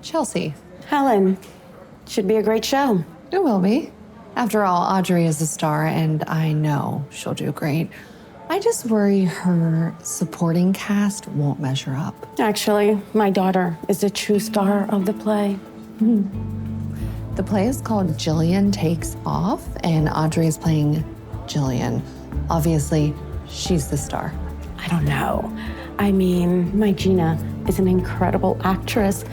Chelsea. Helen, should be a great show. It will be. After all, Audrey is a star, and I know she'll do great. I just worry her supporting cast won't measure up. Actually, my daughter is the true star of the play. The play is called Jillian Takes Off, and Audrey is playing Jillian. Obviously, she's the star. I don't know. I mean, my Gina is an incredible actress.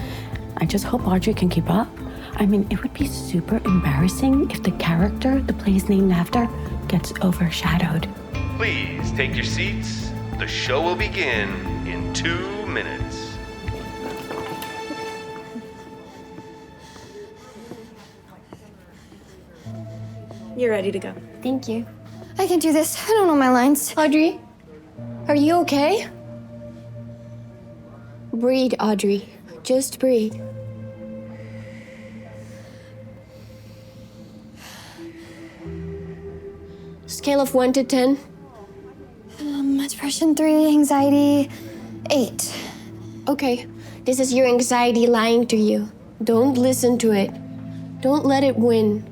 I just hope Audrey can keep up. I mean, it would be super embarrassing if the character the play is named after gets overshadowed. Please take your seats. The show will begin in 2 minutes. You're ready to go. Thank you. I can do this. I don't know my lines. Audrey, are you okay? Breathe, Audrey. Just breathe. Scale of 1 to 10. Depression 3, anxiety 8. Okay, this is your anxiety lying to you. Don't listen to it. Don't let it win.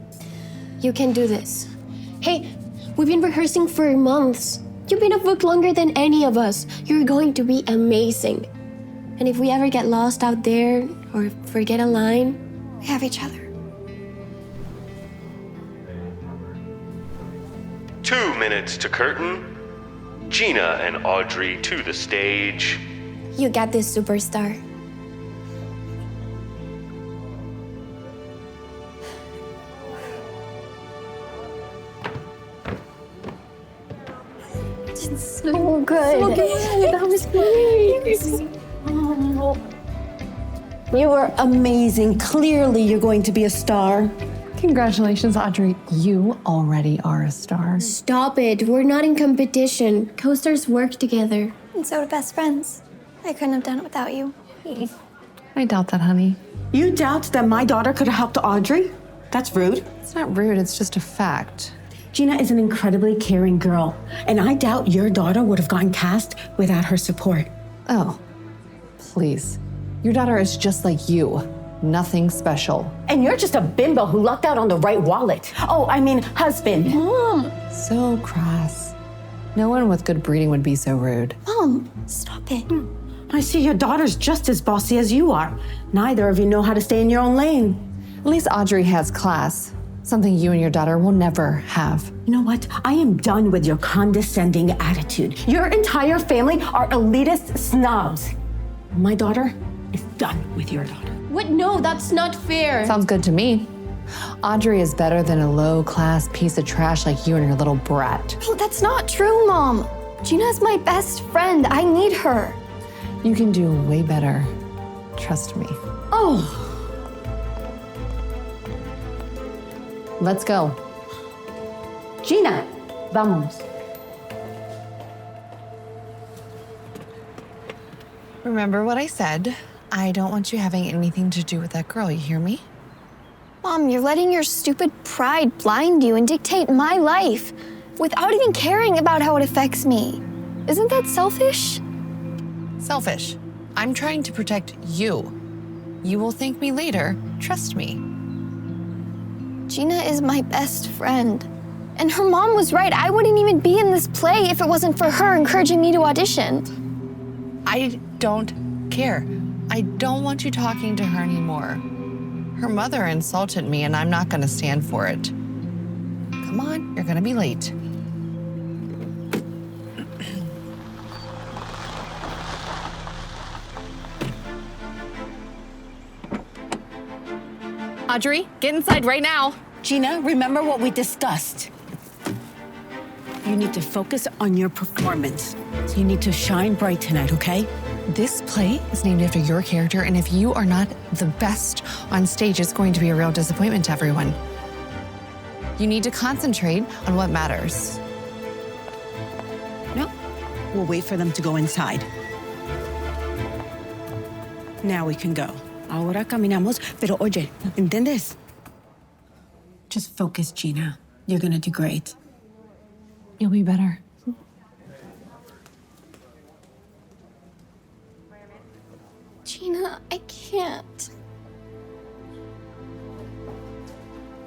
You can do this. Hey, we've been rehearsing for months. You've been a book longer than any of us. You're going to be amazing. And if we ever get lost out there or forget a line, We have each other. 2 minutes to curtain. Gina and Audrey to the stage. you got this, superstar. So good. That was great. You were amazing. Clearly, you're going to be a star. Congratulations, Audrey. You already are a star. Stop it. We're not in competition. Co-stars work together. And so do best friends. I couldn't have done it without you. I doubt that, honey. You doubt that my daughter could have helped Audrey? That's rude. It's not rude, it's just a fact. Gina is an incredibly caring girl, and I doubt your daughter would have gotten cast without her support. Oh, please. Your daughter is just like you. Nothing special. And you're just a bimbo who lucked out on the right wallet. Oh, I mean, husband. Mom! So crass. No one with good breeding would be so rude. Mom, stop it. I see your daughter's just as bossy as you are. Neither of you know how to stay in your own lane. At least Audrey has class. Something you and your daughter will never have. You know what? I am done with your condescending attitude. Your entire family are elitist snobs. My daughter is done with your daughter. What? No, that's not fair. Sounds good to me. Audrey is better than a low-class piece of trash like you and your little brat. Oh, that's not true, Mom. Gina's my best friend. I need her. You can do way better. Trust me. Oh, Let's go. Gina, vamos. Remember what I said. I don't want you having anything to do with that girl, you hear me? Mom, you're letting your stupid pride blind you and dictate my life without even caring about how it affects me. Isn't that selfish? Selfish. I'm trying to protect you. You will thank me later. Trust me. Gina is my best friend. And her mom was right. I wouldn't even be in this play if it wasn't for her encouraging me to audition. I don't care. I don't want you talking to her anymore. Her mother insulted me, and I'm not going to stand for it. Come on, you're going to be late. Audrey, get inside right now. Gina, remember what we discussed. You need to focus on your performance. You need to shine bright tonight, okay? This play is named after your character, and if you are not the best on stage, it's going to be a real disappointment to everyone. You need to concentrate on what matters. No, we'll wait for them to go inside. Now we can go. Ahora caminamos, pero oye, ¿entiendes? Just focus, Gina. You're gonna do great. You'll be better. Gina, I can't.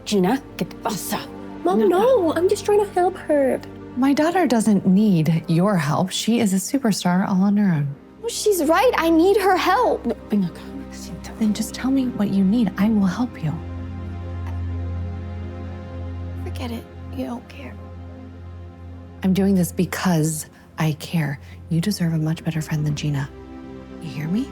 Gina, get the bus up. Mom, no, I'm just trying to help her. My daughter doesn't need your help. She is a superstar all on her own. Well, she's right. I need her help. Then just tell me what you need. I will help you. Forget it. You don't care. I'm doing this because I care. You deserve a much better friend than Gina. You hear me?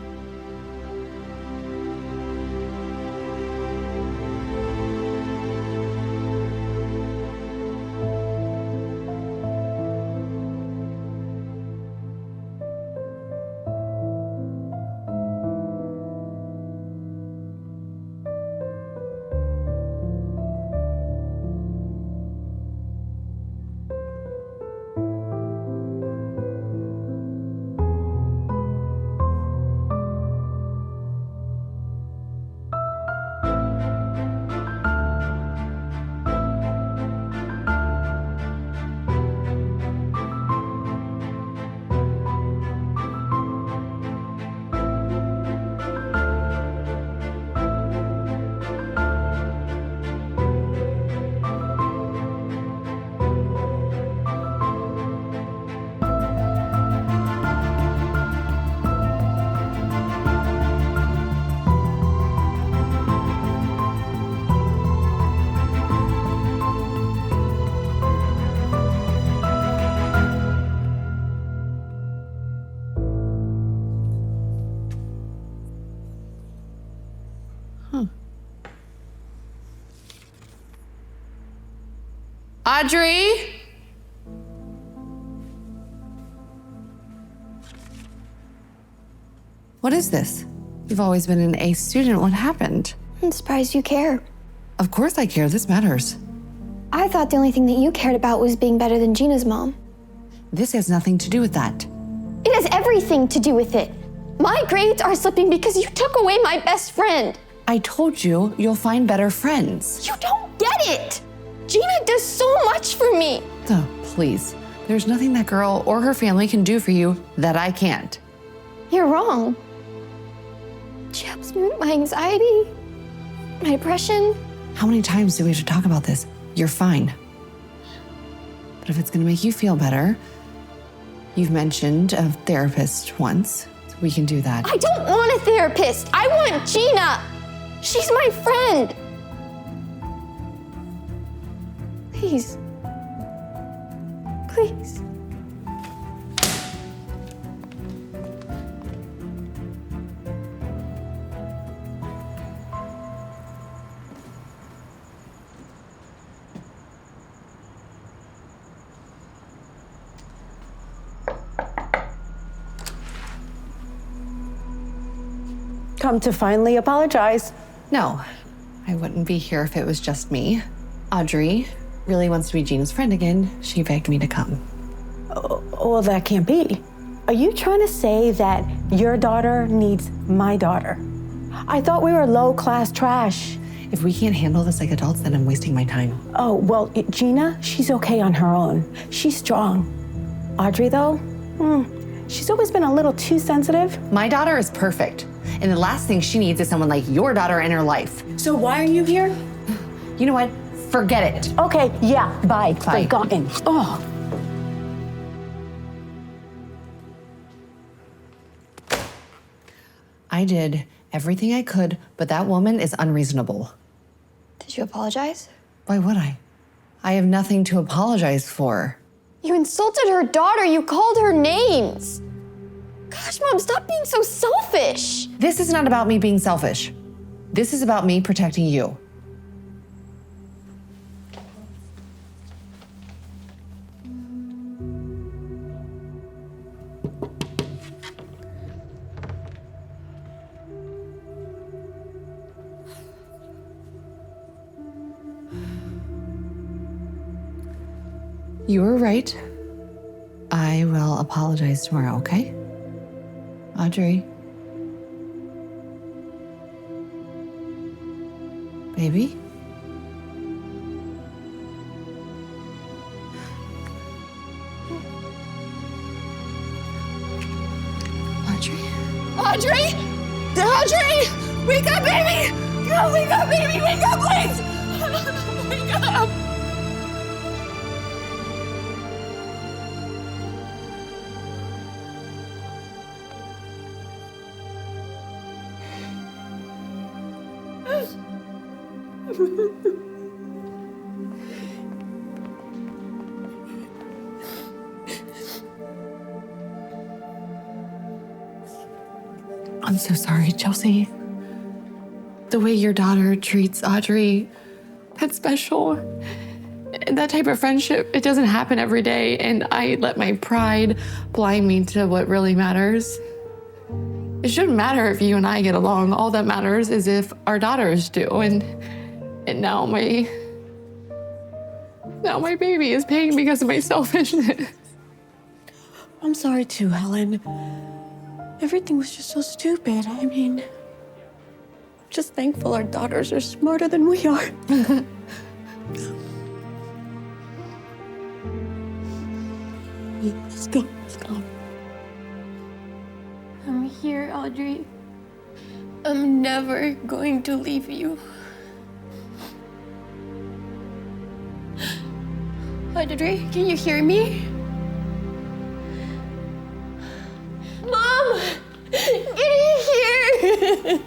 Audrey? What is this? You've always been an A student. What happened? I'm surprised you care. Of course I care. This matters. I thought the only thing that you cared about was being better than Gina's mom. This has nothing to do with that. It has everything to do with it. My grades are slipping because you took away my best friend. I told you, you'll find better friends. You don't get it. Gina does so much for me. Oh, please. There's nothing that girl or her family can do for you that I can't. You're wrong. She helps me with my anxiety, my depression. How many times do we have to talk about this? You're fine. But if it's gonna make you feel better, you've mentioned a therapist once, so we can do that. I don't want a therapist. I want Gina. She's my friend. Please. Please. Come to finally apologize. No, I wouldn't be here if it was just me. Audrey really wants to be Gina's friend again. She begged me to come. Oh, well, that can't be. Are you trying to say that your daughter needs my daughter? I thought we were low-class trash. If we can't handle this like adults, then I'm wasting my time. Oh, well, Gina, she's okay on her own. She's strong. Audrey, though, she's always been a little too sensitive. My daughter is perfect. And the last thing she needs is someone like your daughter in her life. So why are you here? You know what? Forget it. Okay, yeah, bye. Bye. Forgotten. Oh. I did everything I could, but that woman is unreasonable. Did you apologize? Why would I? I have nothing to apologize for. You insulted her daughter. You called her names. Gosh, Mom, stop being so selfish. This is not about me being selfish. This is about me protecting you. You were right. I will apologize tomorrow, okay? Audrey. Baby? Audrey? Audrey! Audrey! Wake up, baby! No, wake up, baby! Wake up, please! Wake up! I'm so sorry, Chelsea. The way your daughter treats Audrey, that's special. That type of friendship, it doesn't happen every day, and I let my pride blind me to what really matters. It shouldn't matter if you and I get along. All that matters is if our daughters do, and now my baby is paying because of my selfishness. I'm sorry too, Helen. Everything was just so stupid. I mean, I'm just thankful our daughters are smarter than we are. Let's go. I'm here, Audrey. I'm never going to leave you. Audrey, can you hear me? Mom! Get in here!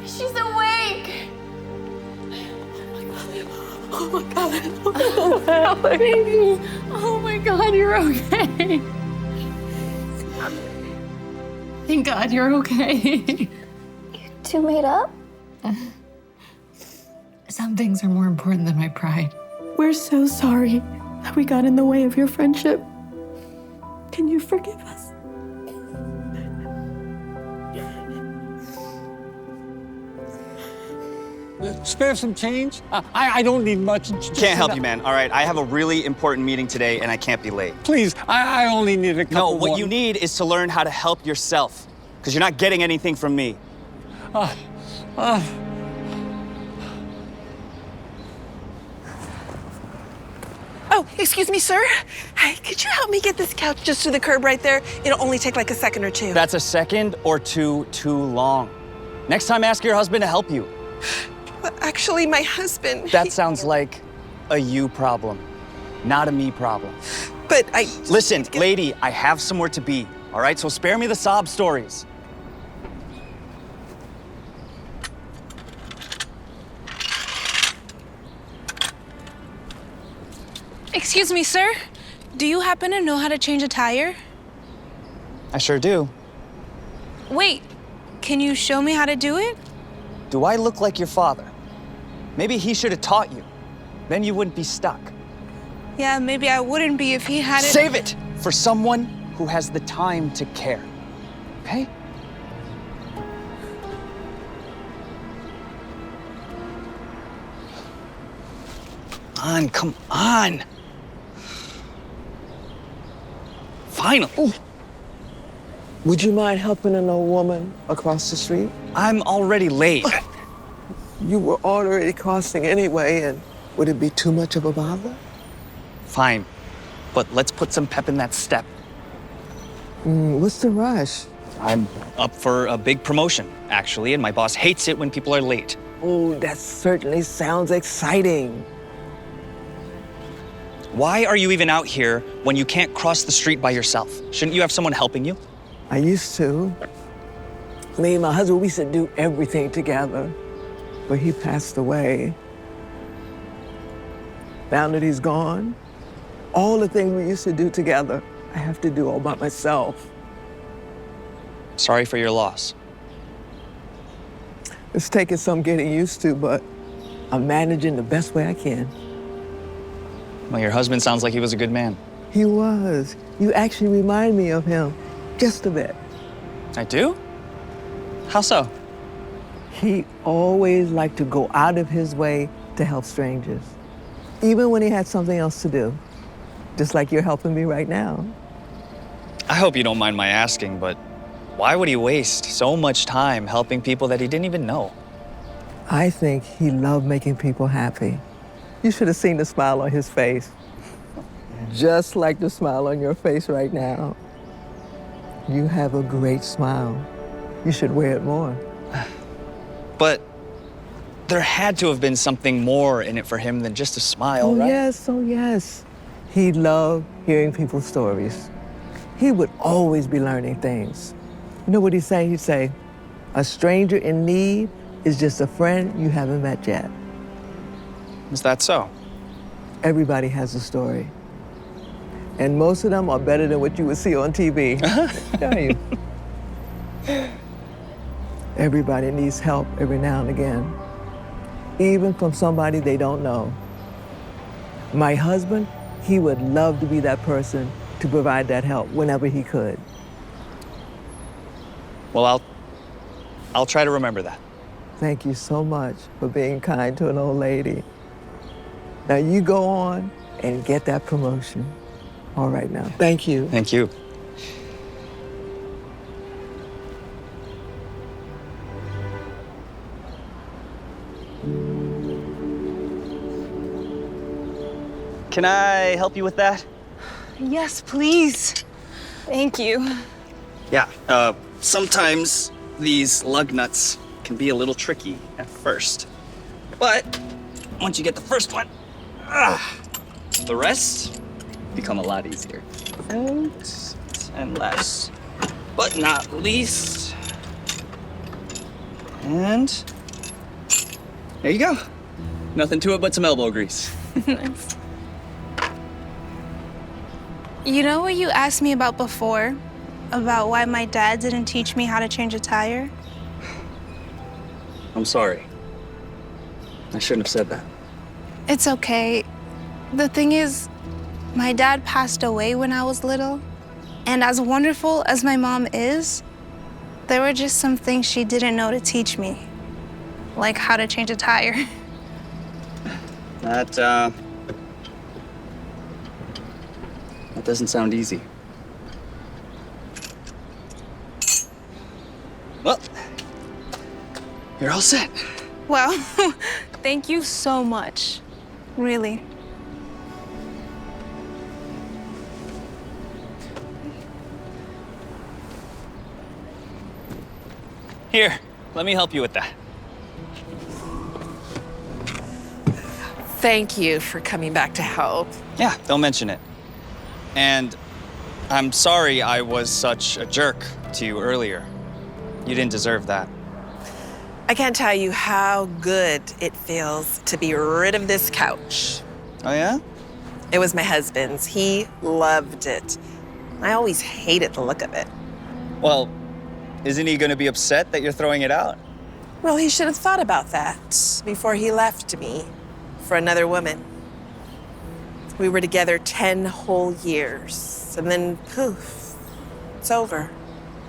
She's awake! Oh my God. Baby. Oh my God, you're okay. Thank God you're okay. You two made up? Some things are more important than my pride. We're so sorry that we got in the way of your friendship. Can you forgive us? Spare some change? I don't need much. Can't help you, man. All right, I have a really important meeting today, and I can't be late. Please, I only need a couple. No, what you need is to learn how to help yourself, because you're not getting anything from me. Oh, excuse me, sir. Hi, could you help me get this couch just to the curb right there? It'll only take like a second or two. That's a second or two too long. Next time, ask your husband to help you. Well, actually, my husband... That sounds like a you problem, not a me problem. But I... Listen, lady, I have somewhere to be, all right? So spare me the sob stories. Excuse me, sir. Do you happen to know how to change a tire? I sure do. Wait, can you show me how to do it? Do I look like your father? Maybe he should have taught you. Then you wouldn't be stuck. Yeah, maybe I wouldn't be if he hadn't... Save it for someone who has the time to care, okay? Come on. Finally. Ooh. Would you mind helping an old woman across the street? I'm already late. You were already crossing anyway, and would it be too much of a bother? Fine, but let's put some pep in that step. What's the rush? I'm up for a big promotion, actually, and my boss hates it when people are late. Oh, that certainly sounds exciting. Why are you even out here when you can't cross the street by yourself? Shouldn't you have someone helping you? I used to. Me and my husband, we used to do everything together, but he passed away. Now that he's gone, all the things we used to do together, I have to do all by myself. Sorry for your loss. It's taking some getting used to, but I'm managing the best way I can. Well, your husband sounds like he was a good man. He was. You actually remind me of him, just a bit. I do? How so? He always liked to go out of his way to help strangers, even when he had something else to do, just like you're helping me right now. I hope you don't mind my asking, but why would he waste so much time helping people that he didn't even know? I think he loved making people happy. You should have seen the smile on his face, just like the smile on your face right now. You have a great smile. You should wear it more. But there had to have been something more in it for him than just a smile, Oh, right? yes, oh, yes. He loved hearing people's stories. He would always be learning things. You know what he'd say? He'd say, a stranger in need is just a friend you haven't met yet. Is that so? Everybody has a story. And most of them are better than what you would see on TV. Tell you. Everybody needs help every now and again, even from somebody they don't know. My husband, he would love to be that person to provide that help whenever he could. Well, I'll try to remember that. Thank you so much for being kind to an old lady. Now you go on and get that promotion. All right now. Thank you. Thank you. Can I help you with that? Yes, please. Thank you. Yeah, sometimes these lug nuts can be a little tricky at first. But once you get the first one, the rest become a lot easier. And last but not least. And there you go. Nothing to it but some elbow grease. Nice. You know what you asked me about before? About why my dad didn't teach me how to change a tire? I'm sorry. I shouldn't have said that. It's okay. The thing is, my dad passed away when I was little. And as wonderful as my mom is, there were just some things she didn't know to teach me. Like how to change a tire. That doesn't sound easy. Well, you're all set. Well, thank you so much. Really. Here, let me help you with that. Thank you for coming back to help. Yeah, don't mention it. And I'm sorry I was such a jerk to you earlier. You didn't deserve that. I can't tell you how good it feels to be rid of this couch. Oh, yeah? It was my husband's. He loved it. I always hated the look of it. Well, isn't he gonna be upset that you're throwing it out? Well, he should have thought about that before he left me for another woman. We were together 10 whole years, and then poof, it's over.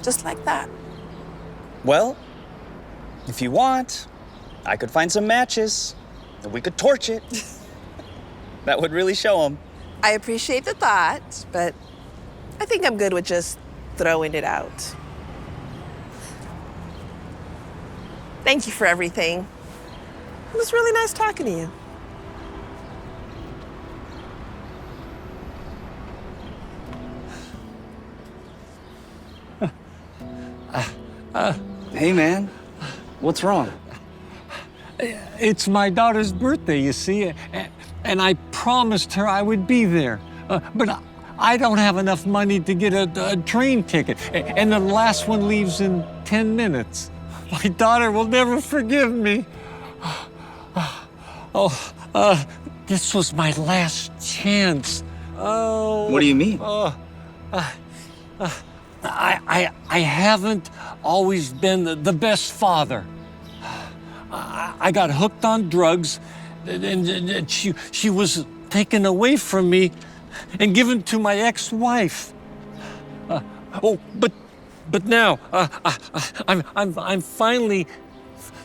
Just like that. Well, if you want, I could find some matches and we could torch it. That would really show him. I appreciate the thought, but I think I'm good with just throwing it out. Thank you for everything. It was really nice talking to you. Hey, man, what's wrong? It's my daughter's birthday, you see, and I promised her I would be there. But I don't have enough money to get a train ticket, and the last one leaves in 10 minutes. My daughter will never forgive me. This was my last chance. Oh. What do you mean? I haven't always been the best father. I got hooked on drugs, and she was taken away from me and given to my ex-wife. But now I'm finally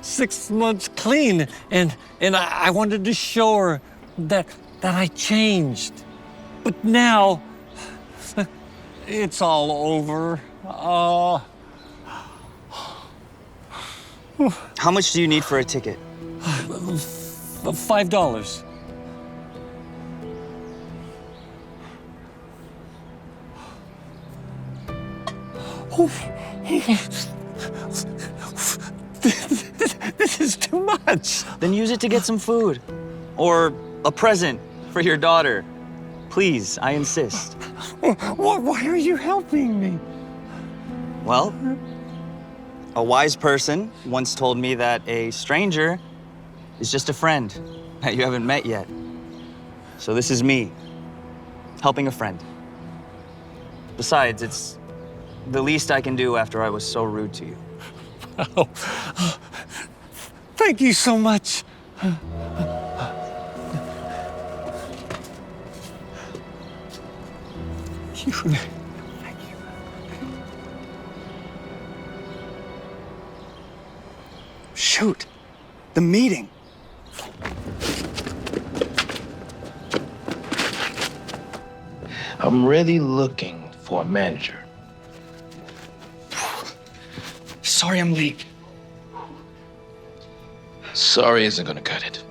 6 months clean, and I wanted to show her that I changed. But now it's all over. How much do you need for a ticket? $5. This is too much. Then use it to get some food. Or a present for your daughter. Please, I insist. Why are you helping me? Well, a wise person once told me that a stranger is just a friend that you haven't met yet. So this is me, helping a friend. Besides, it's the least I can do after I was so rude to you. Oh, thank you so much. Shoot, the meeting. I'm really looking for a manager. Sorry I'm late. Sorry isn't gonna cut it.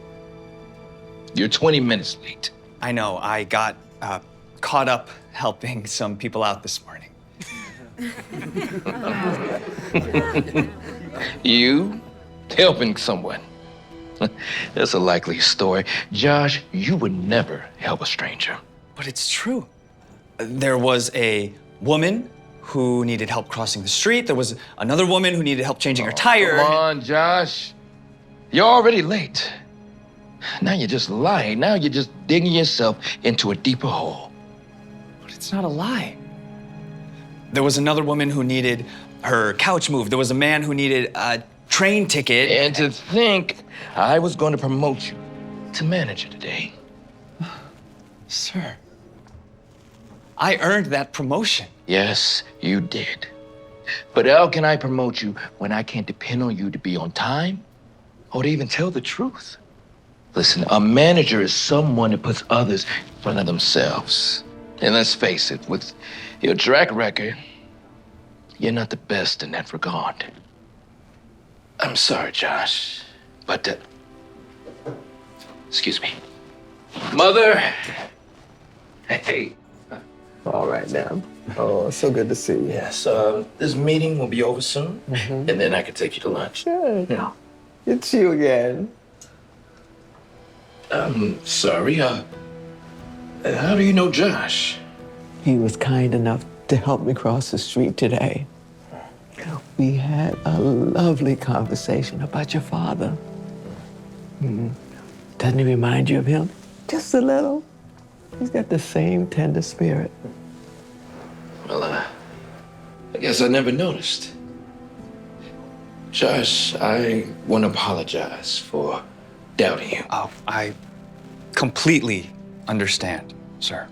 You're 20 minutes late. I know, I got caught up helping some people out this morning. You helping someone. That's a likely story. Josh, you would never help a stranger. But it's true. There was a woman who needed help crossing the street. There was another woman who needed help changing her tire. Come on, Josh. You're already late. Now you're just lying. Now you're just digging yourself into a deeper hole. But it's not a lie. There was another woman who needed her couch moved. There was a man who needed a train ticket. And to think I was going to promote you to manager today. Sir, I earned that promotion. Yes, you did. But how can I promote you when I can't depend on you to be on time or to even tell the truth? Listen, a manager is someone that puts others in front of themselves. And let's face it, with your track record, you're not the best in that regard. I'm sorry, Josh, but, excuse me. Mother, hey. All right now. Oh, so good to see you. Yes, this meeting will be over soon, and then I can take you to lunch. Good. Yeah. It's you again. I'm sorry, how do you know Josh? He was kind enough to help me cross the street today. We had a lovely conversation about your father. Doesn't he remind you of him? Just a little. He's got the same tender spirit. Well, I guess I never noticed. Josh, I want to apologize for doubting you. Oh, I completely understand, sir.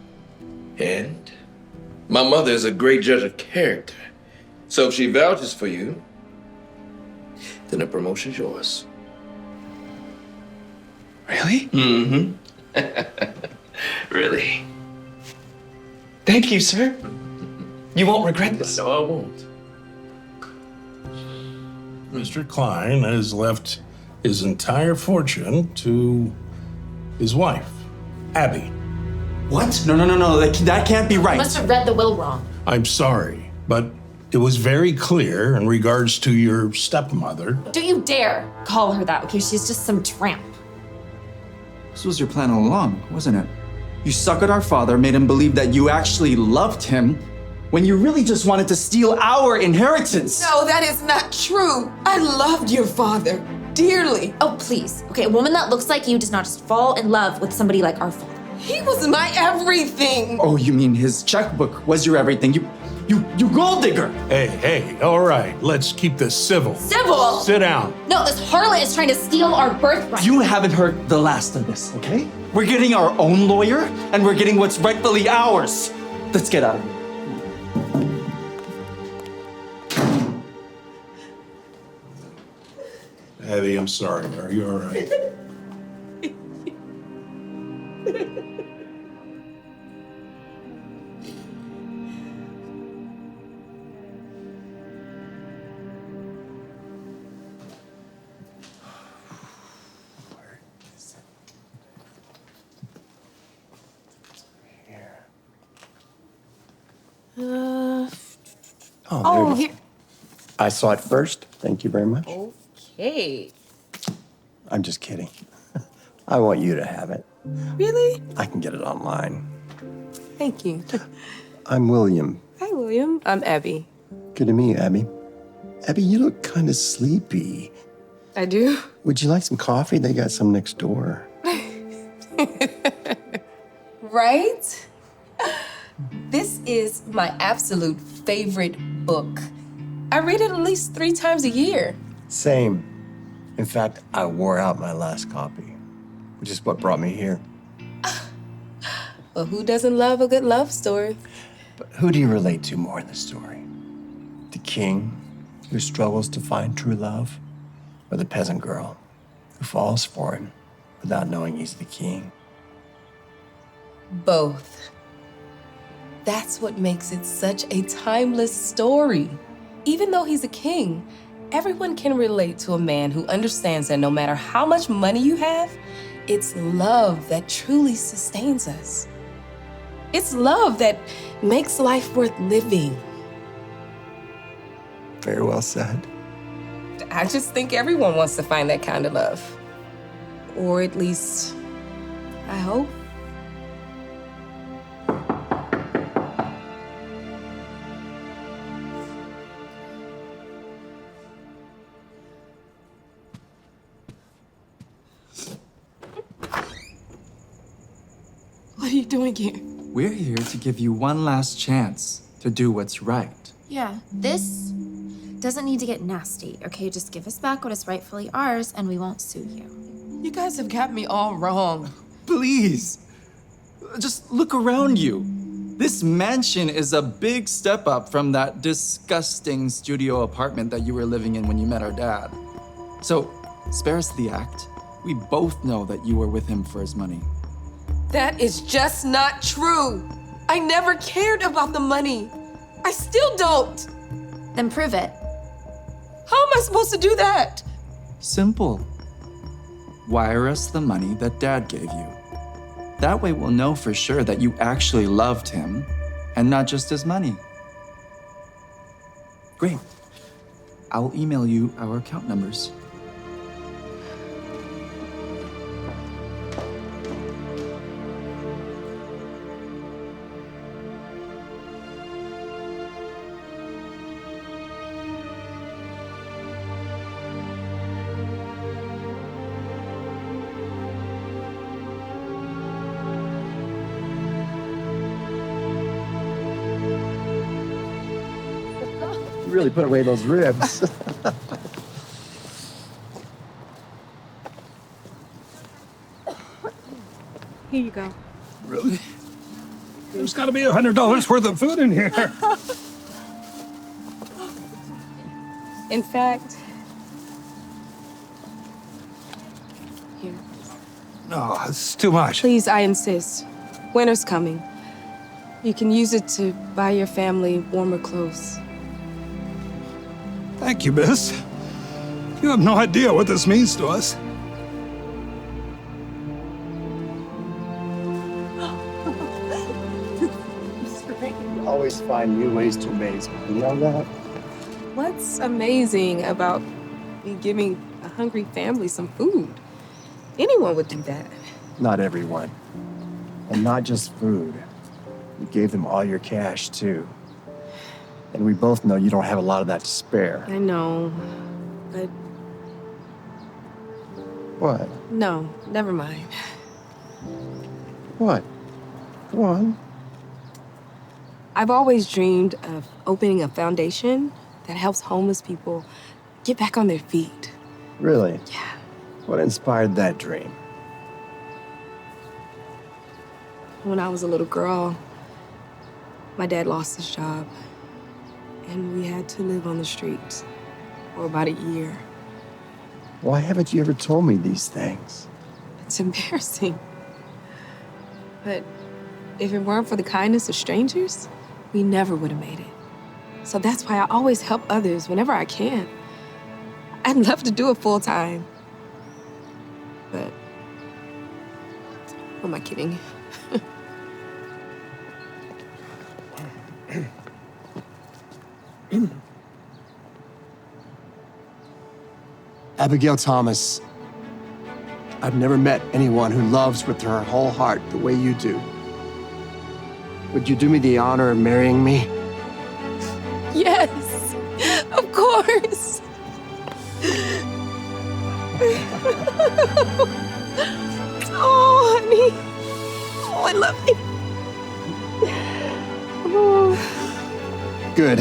And my mother is a great judge of character. So if she vouches for you, then the promotion's yours. Really? Mm-hmm. Really. Thank you, sir. You won't regret this. No, I won't. Mr. Klein has left his entire fortune to his wife, Abby. What? No. That can't be right. You must have read the will wrong. I'm sorry, but it was very clear in regards to your stepmother. Don't you dare call her that, okay? She's just some tramp. This was your plan all along, wasn't it? You suckered our father, made him believe that you actually loved him, when you really just wanted to steal our inheritance. No, that is not true. I loved your father dearly. Oh, please. Okay, a woman that looks like you does not just fall in love with somebody like our father. He was my everything. Oh, you mean his checkbook was your everything? You gold digger. Hey, all right, let's keep this civil. Civil? Sit down. No, this harlot is trying to steal our birthright. You haven't heard the last of this, okay? We're getting our own lawyer, and we're getting what's rightfully ours. Let's get out of here. Abby, I'm sorry. Are you all right? Oh, here. I saw it first. Thank you very much. Okay. I'm just kidding. I want you to have it. Really? I can get it online. Thank you. I'm William. Hi, William. I'm Abby. Good to meet you, Abby. Abby, you look kind of sleepy. I do? Would you like some coffee? They got some next door. Right? This is my absolute favorite book. I read it at least 3 times a year. Same. In fact, I wore out my last copy, which is what brought me here. Well, who doesn't love a good love story? But who do you relate to more in the story? The king, who struggles to find true love, or the peasant girl, who falls for him without knowing he's the king? Both. That's what makes it such a timeless story. Even though he's a king, everyone can relate to a man who understands that no matter how much money you have, it's love that truly sustains us. It's love that makes life worth living. Very well said. I just think everyone wants to find that kind of love. Or at least, I hope. What are you doing here? We're here to give you one last chance to do what's right. Yeah, this doesn't need to get nasty, okay? Just give us back what is rightfully ours and we won't sue you. You guys have got me all wrong. Please, just look around you. This mansion is a big step up from that disgusting studio apartment that you were living in when you met our dad. So, spare us the act. We both know that you were with him for his money. That is just not true. I never cared about the money. I still don't. Then prove it. How am I supposed to do that? Simple. Wire us the money that Dad gave you. That way we'll know for sure that you actually loved him and not just his money. Great. I'll email you our account numbers. You really put away those ribs. Here you go. Really? There's got to be $100 worth of food in here. In fact, here. No, it's too much. Please, I insist. Winter's coming. You can use it to buy your family warmer clothes. Thank you, miss. You have no idea what this means to us. Always find new ways to amaze me. You know that? What's amazing about me giving a hungry family some food? Anyone would do that. Not everyone. And not just food. You gave them all your cash, too. And we both know you don't have a lot of that to spare. I know, but What? no, never mind. What? Go on. I've always dreamed of opening a foundation that helps homeless people get back on their feet. Really? Yeah. What inspired that dream? When I was a little girl, my dad lost his job, and we had to live on the streets for about a year. Why haven't you ever told me these things? It's embarrassing. But if it weren't for the kindness of strangers, we never would have made it. So that's why I always help others whenever I can. I'd love to do it full time. But who am I kidding? Abigail Thomas, I've never met anyone who loves with her whole heart the way you do. Would you do me the honor of marrying me? Yes, of course. Oh, honey. Oh, I love you. Oh. Good.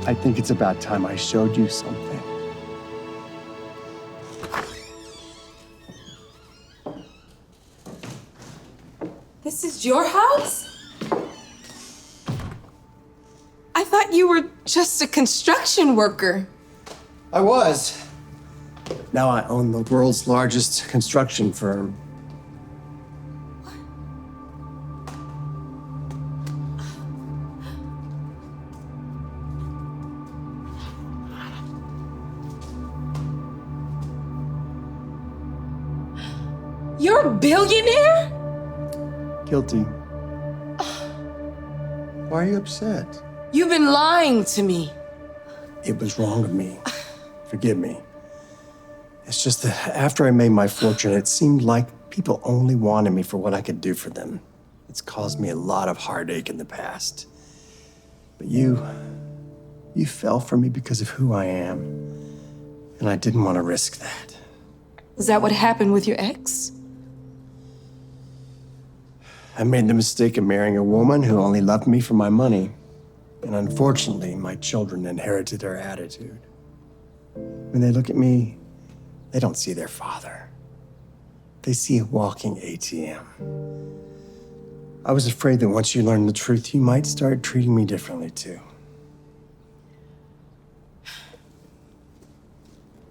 I think it's about time I showed you something. This is your house? I thought you were just a construction worker. I was. Now I own the world's largest construction firm. You're a billionaire? Guilty. Why are you upset? You've been lying to me. It was wrong of me. Forgive me. It's just that after I made my fortune, it seemed like people only wanted me for what I could do for them. It's caused me a lot of heartache in the past. But you fell for me because of who I am. And I didn't want to risk that. Is that what happened with your ex? I made the mistake of marrying a woman who only loved me for my money. And unfortunately, my children inherited her attitude. When they look at me, they don't see their father. They see a walking ATM. I was afraid that once you learned the truth, you might start treating me differently too.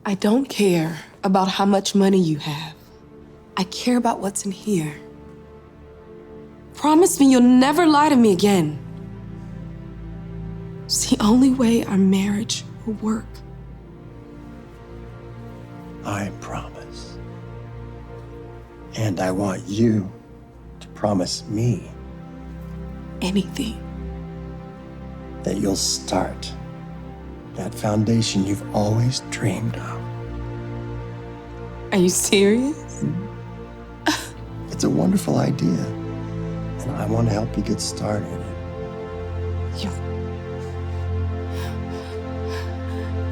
I don't care about how much money you have. I care about what's in here. Promise me you'll never lie to me again. It's the only way our marriage will work. I promise. And I want you to promise me anything. That you'll start that foundation you've always dreamed of. Are you serious? It's a wonderful idea. And I want to help you get started. You...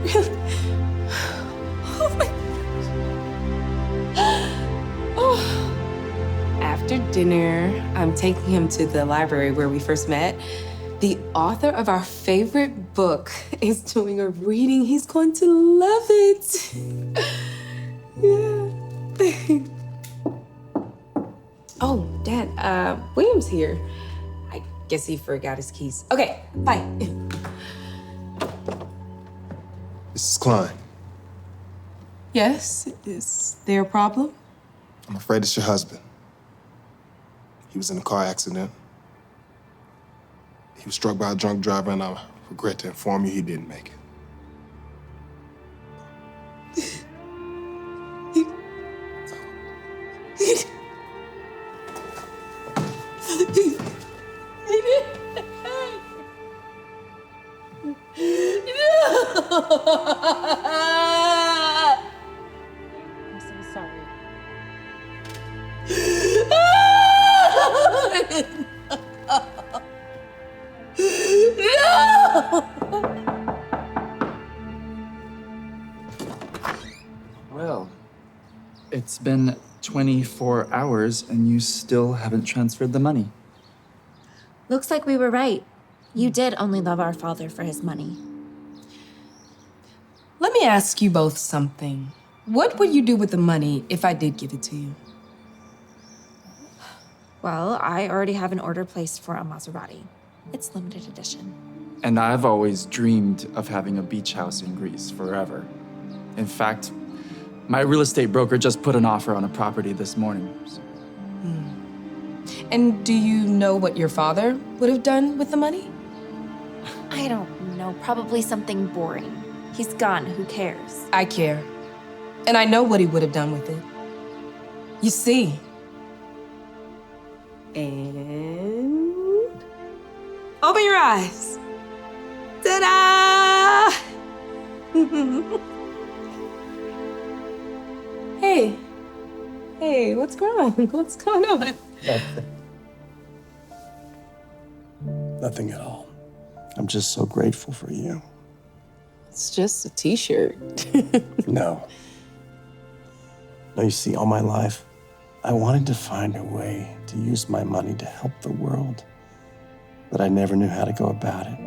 Really? Oh my... Oh. After dinner, I'm taking him to the library where we first met. The author of our favorite book is doing a reading. He's going to love it. Yeah. Oh, Dad, William's here. I guess he forgot his keys. Okay, bye. Mrs. Klein, Yes, is there a problem? I'm afraid it's your husband. He was in a car accident. He was struck by a drunk driver, and I regret to inform you he didn't make it. I'm so sorry. Well, it's been 24 hours and you still haven't transferred the money. Looks like we were right. You did only love our father for his money. Let me ask you both something. What would you do with the money if I did give it to you? Well, I already have an order placed for a Maserati. It's limited edition. And I've always dreamed of having a beach house in Greece forever. In fact, my real estate broker just put an offer on a property this morning. And do you know what your father would have done with the money? I don't know, probably something boring. He's gone, who cares? I care. And I know what he would have done with it. You see. And... open your eyes. Ta-da! Hey. Hey, what's going on? What's going on? Nothing. Nothing at all. I'm just so grateful for you. It's just a t-shirt. No. No, you see, all my life, I wanted to find a way to use my money to help the world, but I never knew how to go about it.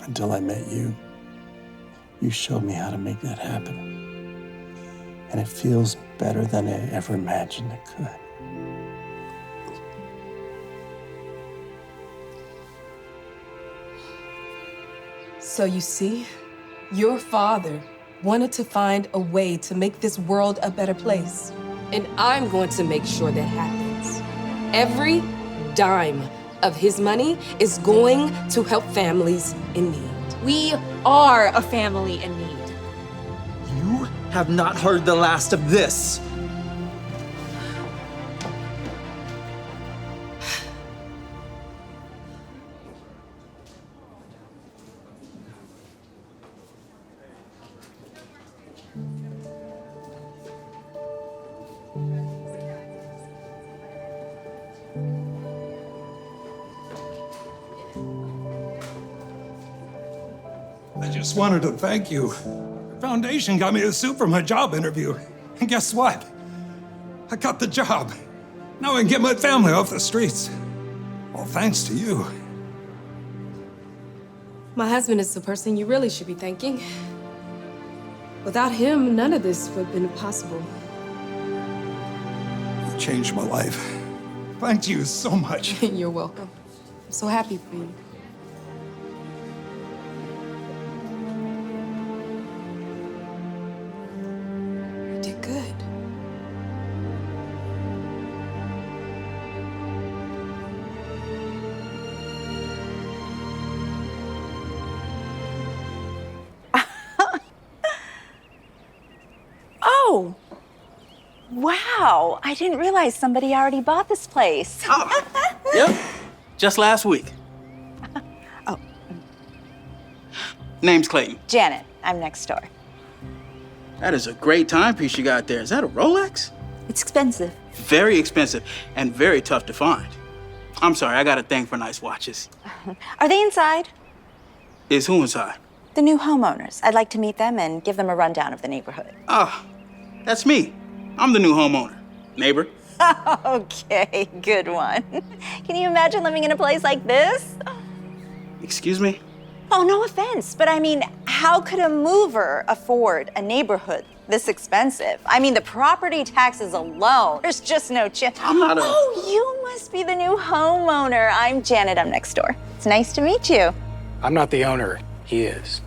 Until I met you. You showed me how to make that happen. And it feels better than I ever imagined it could. So you see, your father wanted to find a way to make this world a better place. And I'm going to make sure that happens. Every dime of his money is going to help families in need. We are a family in need. You have not heard the last of this. I just wanted to thank you. The foundation got me the suit for my job interview. And guess what? I got the job. Now I can get my family off the streets. All thanks to you. My husband is the person you really should be thanking. Without him, none of this would have been possible. You changed my life. Thank you so much. You're welcome. I'm so happy for you. You did good. Oh, wow. I didn't realize somebody already bought this place. Yep, just last week. Oh. Name's Clayton. Janet, I'm next door. That is a great timepiece you got there. Is that a Rolex? It's expensive. Very expensive and very tough to find. I'm sorry, I got a thing for nice watches. Are they inside? Is who inside? The new homeowners. I'd like to meet them and give them a rundown of the neighborhood. Ah, that's me. I'm the new homeowner. Neighbor. Okay, good one. Can you imagine living in a place like this? Excuse me? Oh, no offense, but I mean, how could a mover afford a neighborhood this expensive? I mean, the property taxes alone, there's just no chance. I'm not a... Oh, you must be the new homeowner. I'm Janet, I'm next door. It's nice to meet you. I'm not the owner, he is.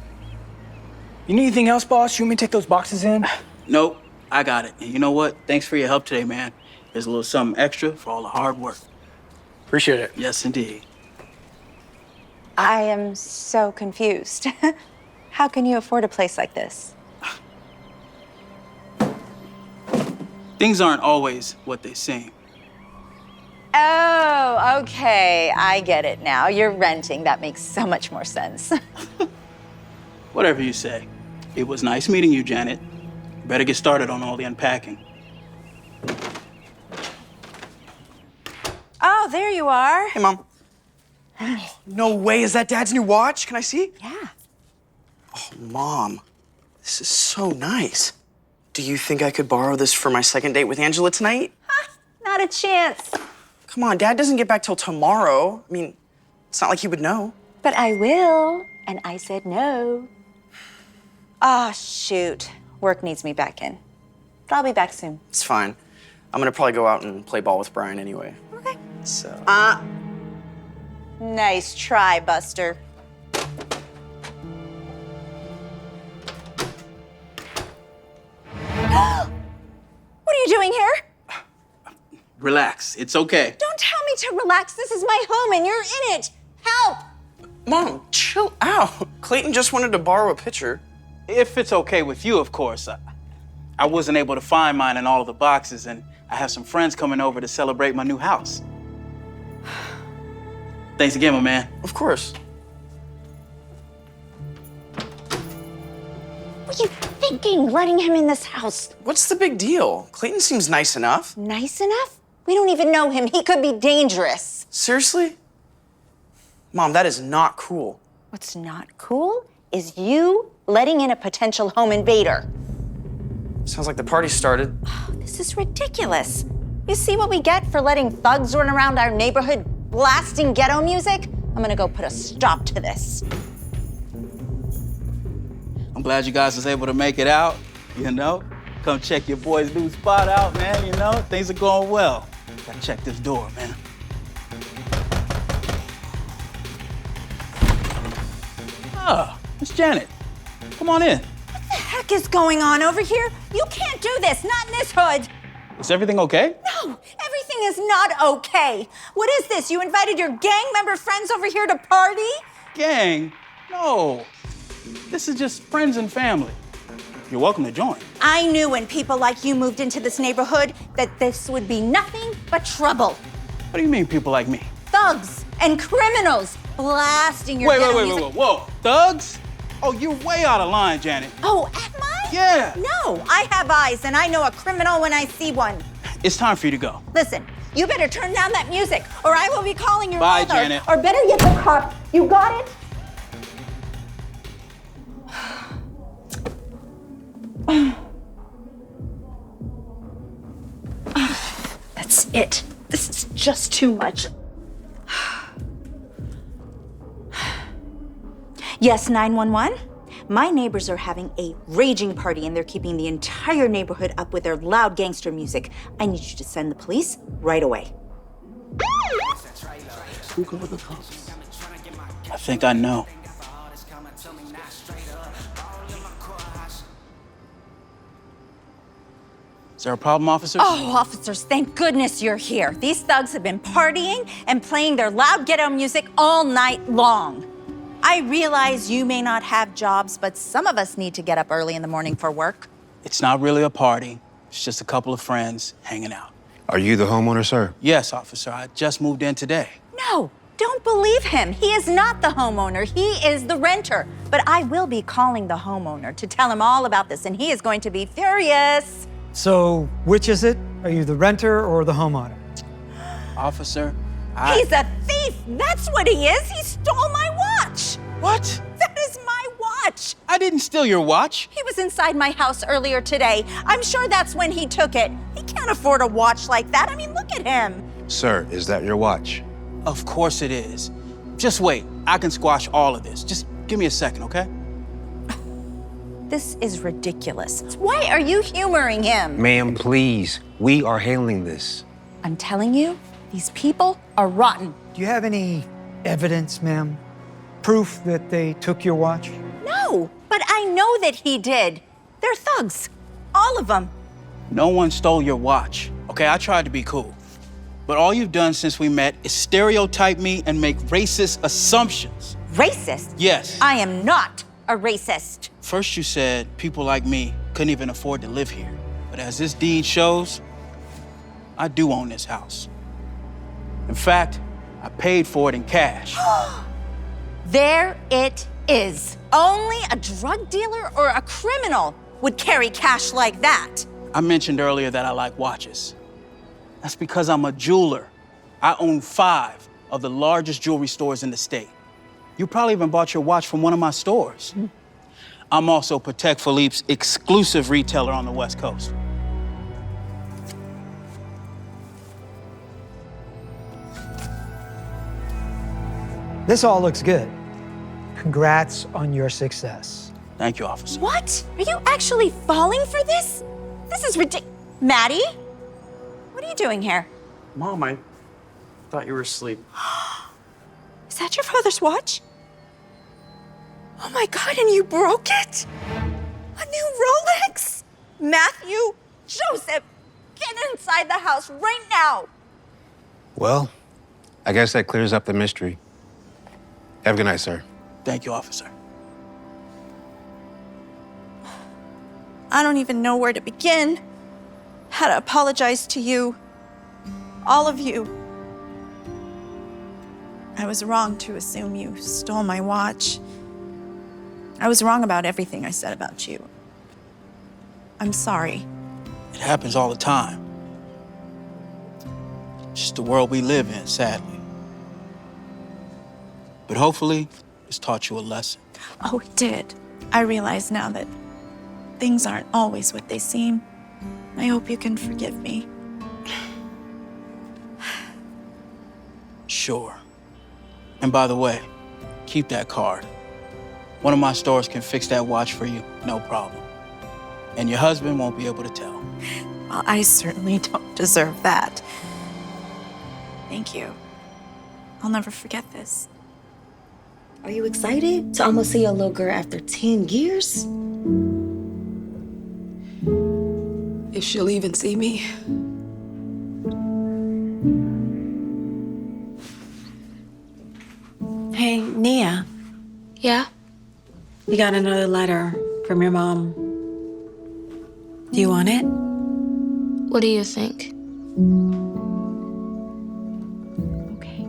You need anything else, boss? You want me to take those boxes in? Nope, I got it. And you know what? Thanks for your help today, man. There's a little something extra for all the hard work. Appreciate it. Yes, indeed. I am so confused. How can you afford a place like this? Things aren't always what they seem. Oh, okay. I get it now. You're renting. That makes so much more sense. Whatever you say. It was nice meeting you, Janet. Better get started on all the unpacking. Oh, there you are. Hey, Mom. Oh, no way, is that Dad's new watch? Can I see? Yeah. Oh, Mom, this is so nice. Do you think I could borrow this for my second date with Angela tonight? Not a chance. Come on, Dad doesn't get back till tomorrow. I mean, it's not like he would know. But I will, and I said no. Ah, shoot. Work needs me back in. But I'll be back soon. It's fine. I'm gonna probably go out and play ball with Brian anyway. Okay. So. Nice try, Buster. What are you doing here? Relax, it's okay. Don't tell me to relax. This is my home and you're in it. Help! Mom, chill out. Clayton just wanted to borrow a picture. If it's okay with you, of course. I wasn't able to find mine in all of the boxes, and I have some friends coming over to celebrate my new house. Thanks again, my man. Of course. What do you think thinking letting him in this house? What's the big deal? Clayton seems nice enough. Nice enough? We don't even know him. He could be dangerous. Seriously? Mom, that is not cool. What's not cool is you letting in a potential home invader. Sounds like the party started. This is ridiculous. You see what we get for letting thugs run around our neighborhood blasting ghetto music? I'm gonna go put a stop to this. I'm glad you guys was able to make it out, you know? Come check your boy's new spot out, man, you know? Things are going well. Gotta check this door, man. Ah, Miss Janet, come on in. What the heck is going on over here? You can't do this, not in this hood. Is everything okay? No, everything is not okay. What is this? You invited your gang member friends over here to party? Gang? No. This is just friends and family. You're welcome to join. I knew when people like you moved into this neighborhood that this would be nothing but trouble. What do you mean, people like me? Thugs and criminals blasting your ghetto music. Wait. Whoa. Thugs? Oh, you're way out of line, Janet. Oh, am I? Yeah. No, I have eyes and I know a criminal when I see one. It's time for you to go. Listen, you better turn down that music or I will be calling your Bye, mother. Janet. Or better yet, the cop. You got it? That's it. This is just too much. Yes, 911? My neighbors are having a raging party and they're keeping the entire neighborhood up with their loud gangster music. I need you to send the police right away. Who go with the cops? I think I know. Is there a problem, officers? Oh, officers, thank goodness you're here. These thugs have been partying and playing their loud ghetto music all night long. I realize you may not have jobs, but some of us need to get up early in the morning for work. It's not really a party. It's just a couple of friends hanging out. Are you the homeowner, sir? Yes, officer. I just moved in today. No, don't believe him. He is not the homeowner. He is the renter. But I will be calling the homeowner to tell him all about this, and he is going to be furious. So, which is it? Are you the renter or the homeowner? Officer, He's a thief. That's what he is. He stole my watch. What? That is my watch. I didn't steal your watch. He was inside my house earlier today. I'm sure that's when he took it. He can't afford a watch like that. I mean, look at him. Sir, is that your watch? Of course it is. Just wait. I can squash all of this. Just give me a second, okay? This is ridiculous. Why are you humoring him? Ma'am, please. We are handling this. I'm telling you, these people are rotten. Do you have any evidence, ma'am? Proof that they took your watch? No, but I know that he did. They're thugs. All of them. No one stole your watch, okay? I tried to be cool. But all you've done since we met is stereotype me and make racist assumptions. Racist? Yes. I am not a racist. First you said people like me couldn't even afford to live here. But as this deed shows, I do own this house. In fact, I paid for it in cash. There it is. Only a drug dealer or a criminal would carry cash like that. I mentioned earlier that I like watches. That's because I'm a jeweler. I own 5 of the largest jewelry stores in the state. You probably even bought your watch from one of my stores. I'm also Patek Philippe's exclusive retailer on the West Coast. This all looks good. Congrats on your success. Thank you, officer. What? Are you actually falling for this? This is ridiculous. Maddie? What are you doing here? Mom, I thought you were asleep. Is that your father's watch? Oh my God, and you broke it? A new Rolex? Matthew, Joseph, get inside the house right now. Well, I guess that clears up the mystery. Have a good night, sir. Thank you, officer. I don't even know where to begin. How to apologize to you. All of you. I was wrong to assume you stole my watch. I was wrong about everything I said about you. I'm sorry. It happens all the time. Just the world we live in, sadly. But hopefully, it's taught you a lesson. Oh, it did. I realize now that things aren't always what they seem. I hope you can forgive me. Sure. And by the way, keep that card. One of my stores can fix that watch for you, no problem. And your husband won't be able to tell. Well, I certainly don't deserve that. Thank you. I'll never forget this. Are you excited to almost see your little girl after 10 years? If she'll even see me. Hey, Nia. Yeah? You got another letter from your mom. Do you want it? What do you think? Okay.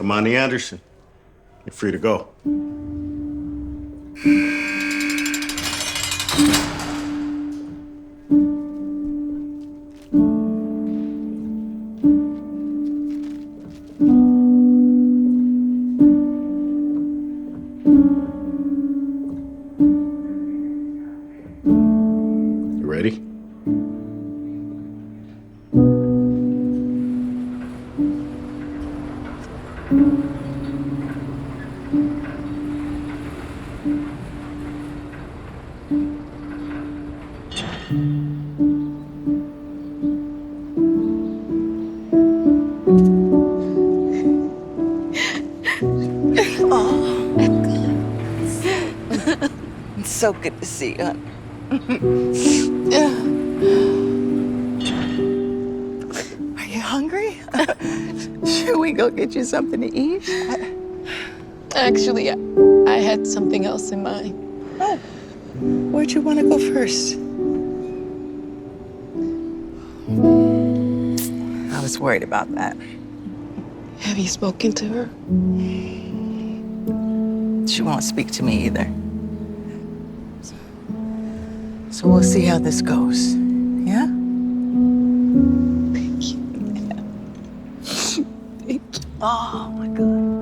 Amani Anderson, you're free to go. You ready? It's so good to see you, honey. Are you hungry? Should we go get you something to eat? Actually, I had something else in mind. Oh, where'd you want to go first? I was worried about that. Have you spoken to her? She won't speak to me either. So we'll see how this goes. Yeah? Thank you. Thank you. Oh, my God.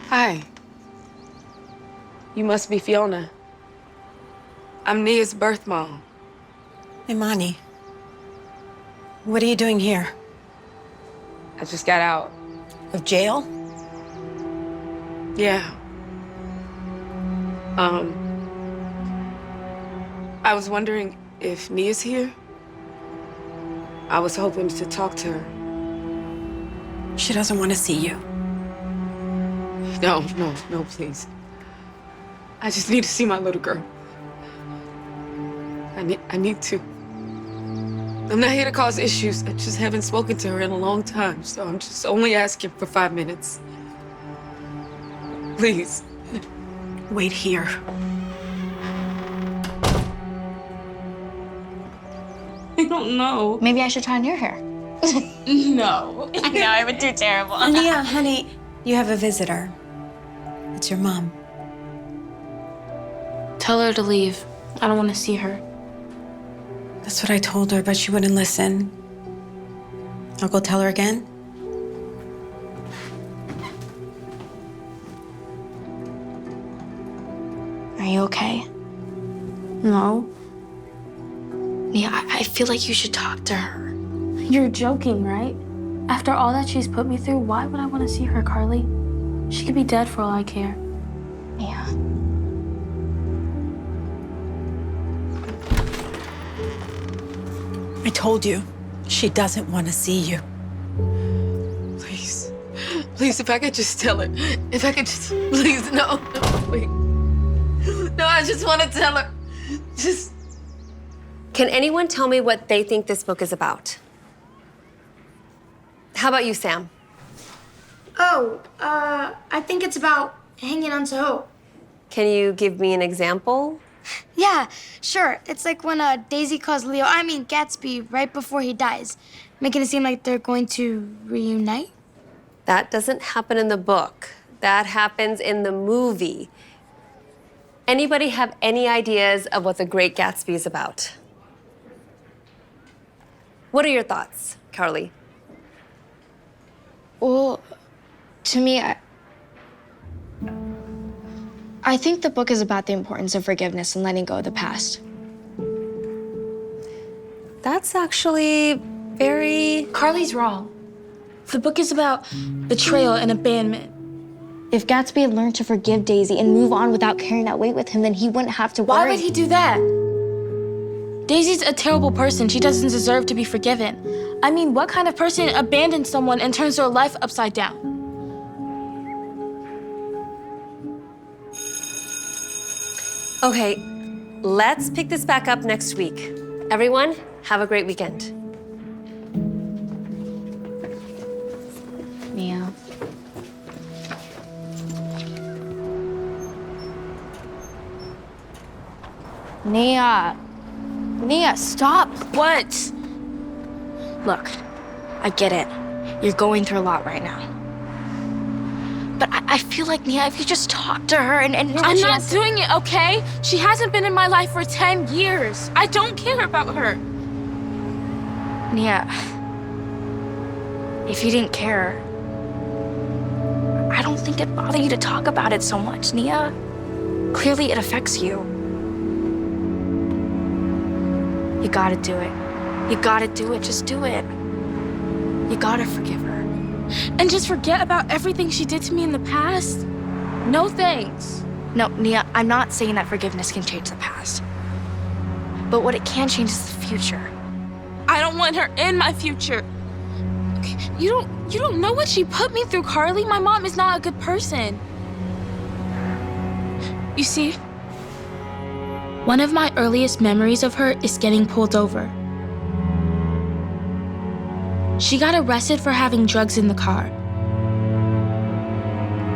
Hi. You must be Fiona. I'm Nia's birth mom. Imani, what are you doing here? I just got out. Of jail? Yeah. I was wondering if Nia's here. I was hoping to talk to her. She doesn't want to see you. No, please. I just need to see my little girl. I need to. I'm not here to cause issues. I just haven't spoken to her in a long time, so I'm just only asking for 5 minutes. Please. Wait here. I don't know. Maybe I should try on your hair. No. I know, I would do terrible. Nia, honey, you have a visitor. It's your mom. Tell her to leave. I don't want to see her. That's what I told her, but she wouldn't listen. I'll go tell her again. Are you okay? No. Yeah, I feel like you should talk to her. You're joking, right? After all that she's put me through, why would I want to see her, Carly? She could be dead for all I care. Yeah. I told you, she doesn't want to see you. Please, if I could just tell her. If I could just, please, no, wait. I just want to tell her. Just. Can anyone tell me what they think this book is about? How about you, Sam? Oh, I think it's about hanging on to hope. Can you give me an example? Yeah, sure. It's like when Daisy calls Gatsby, right before he dies, making it seem like they're going to reunite. That doesn't happen in the book. That happens in the movie. Anybody have any ideas of what The Great Gatsby is about? What are your thoughts, Carly? Well, to me, I think the book is about the importance of forgiveness and letting go of the past. That's actually very... Carly's wrong. The book is about betrayal and abandonment. If Gatsby had learned to forgive Daisy and move on without carrying that weight with him, then he wouldn't have to worry. Why would he do that? Daisy's a terrible person. She doesn't deserve to be forgiven. I mean, what kind of person abandons someone and turns their life upside down? Okay, let's pick this back up next week. Everyone, have a great weekend. Mia. Nia, stop. What? Look, I get it. You're going through a lot right now. But I feel like, Nia, if you just talk to her and I'm not doing it, okay? She hasn't been in my life for 10 years. I don't care about her. Nia, if you didn't care, I don't think it'd bother you to talk about it so much, Nia. Clearly it affects you. You gotta do it. You gotta do it. Just do it. You gotta forgive her. And just forget about everything she did to me in the past? No thanks. No, Nia, I'm not saying that forgiveness can change the past. But what it can change is the future. I don't want her in my future. Okay, you don't know what she put me through, Carly. My mom is not a good person. You see, one of my earliest memories of her is getting pulled over. She got arrested for having drugs in the car.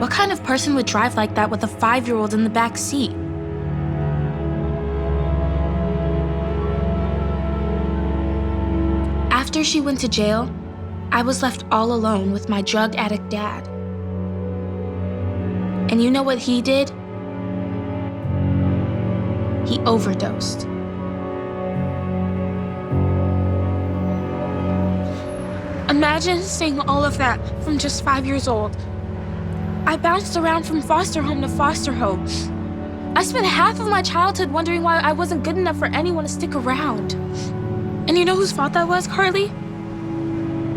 What kind of person would drive like that with a 5-year-old in the back seat? After she went to jail, I was left all alone with my drug addict dad. And you know what he did? He overdosed. Imagine seeing all of that from just 5 years old. I bounced around from foster home to foster home. I spent half of my childhood wondering why I wasn't good enough for anyone to stick around. And you know whose fault that was, Carly?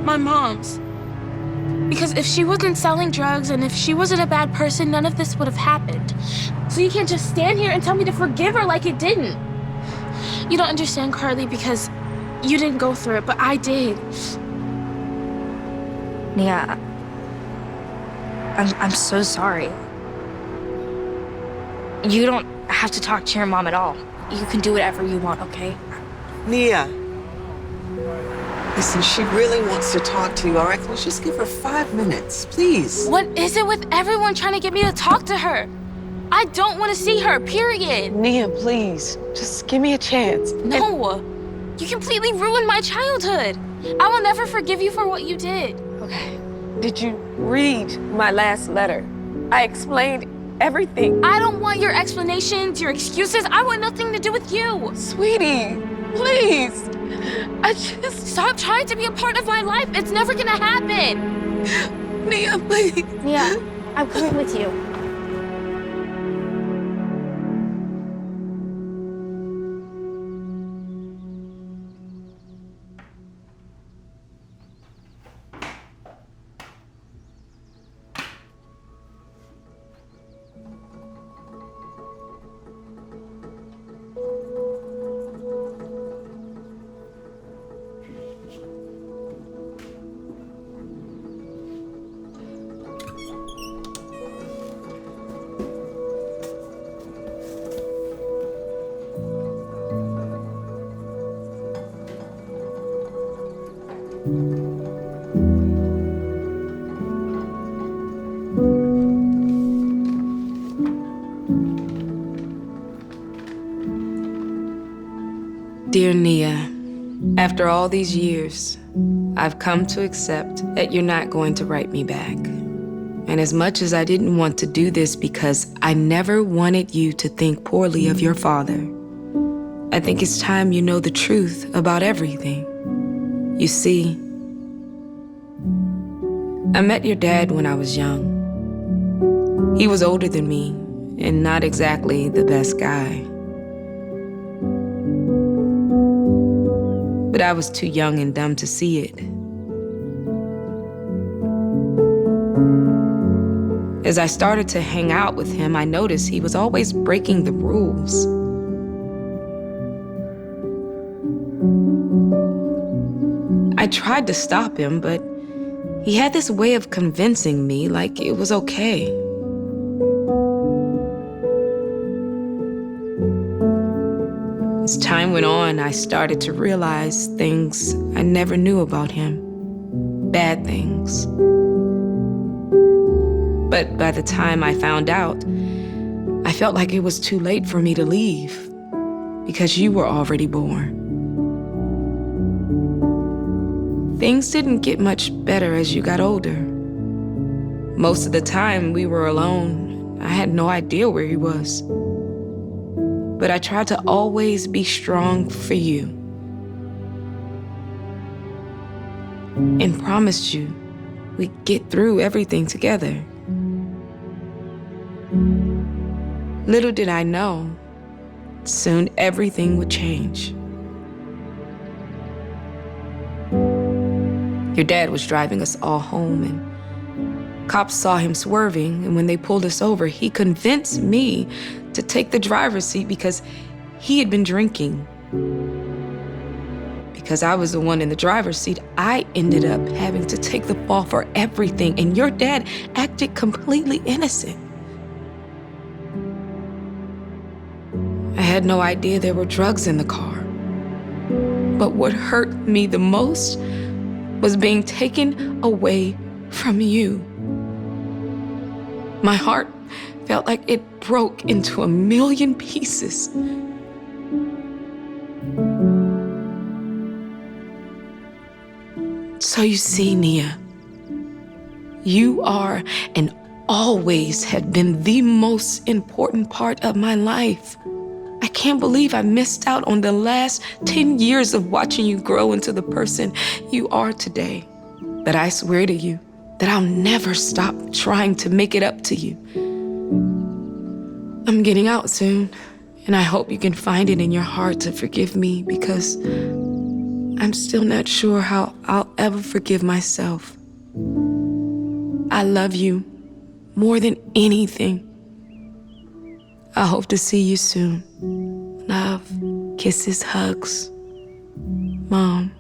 My mom's. Because if she wasn't selling drugs and if she wasn't a bad person, none of this would have happened. So you can't just stand here and tell me to forgive her like it didn't. You don't understand, Carly, because you didn't go through it, but I did. Nia, I'm so sorry. You don't have to talk to your mom at all. You can do whatever you want, okay? Nia, listen, she really wants to talk to you, all right? Let's just give her 5 minutes, please. What is it with everyone trying to get me to talk to her? I don't want to see her, period. Nia, please, just give me a chance. No, you completely ruined my childhood. I will never forgive you for what you did. Okay, did you read my last letter? I explained everything. I don't want your explanations, your excuses. I want nothing to do with you. Sweetie, please. I just... Stop trying to be a part of my life. It's never gonna happen. Nia, please. Nia, I'm coming with you. Dear Nia, after all these years, I've come to accept that you're not going to write me back. And as much as I didn't want to do this because I never wanted you to think poorly of your father, I think it's time you know the truth about everything. You see, I met your dad when I was young. He was older than me and not exactly the best guy. But I was too young and dumb to see it. As I started to hang out with him, I noticed he was always breaking the rules. I tried to stop him, but he had this way of convincing me like it was okay. As time went on, I started to realize things I never knew about him. Bad things. But by the time I found out, I felt like it was too late for me to leave because you were already born. Things didn't get much better as you got older. Most of the time we were alone. I had no idea where he was. But I tried to always be strong for you. And promised you we'd get through everything together. Little did I know, soon everything would change. Your dad was driving us all home, and cops saw him swerving, and when they pulled us over, he convinced me to take the driver's seat because he had been drinking. Because I was the one in the driver's seat, I ended up having to take the fall for everything, and your dad acted completely innocent. I had no idea there were drugs in the car. But what hurt me the most was being taken away from you. My heart felt like it broke into a million pieces. So you see, Nia, you are and always have been the most important part of my life. I can't believe I missed out on the last 10 years of watching you grow into the person you are today. But I swear to you that I'll never stop trying to make it up to you. I'm getting out soon, and I hope you can find it in your heart to forgive me because I'm still not sure how I'll ever forgive myself. I love you more than anything. I hope to see you soon. Love, kisses, hugs. Mom.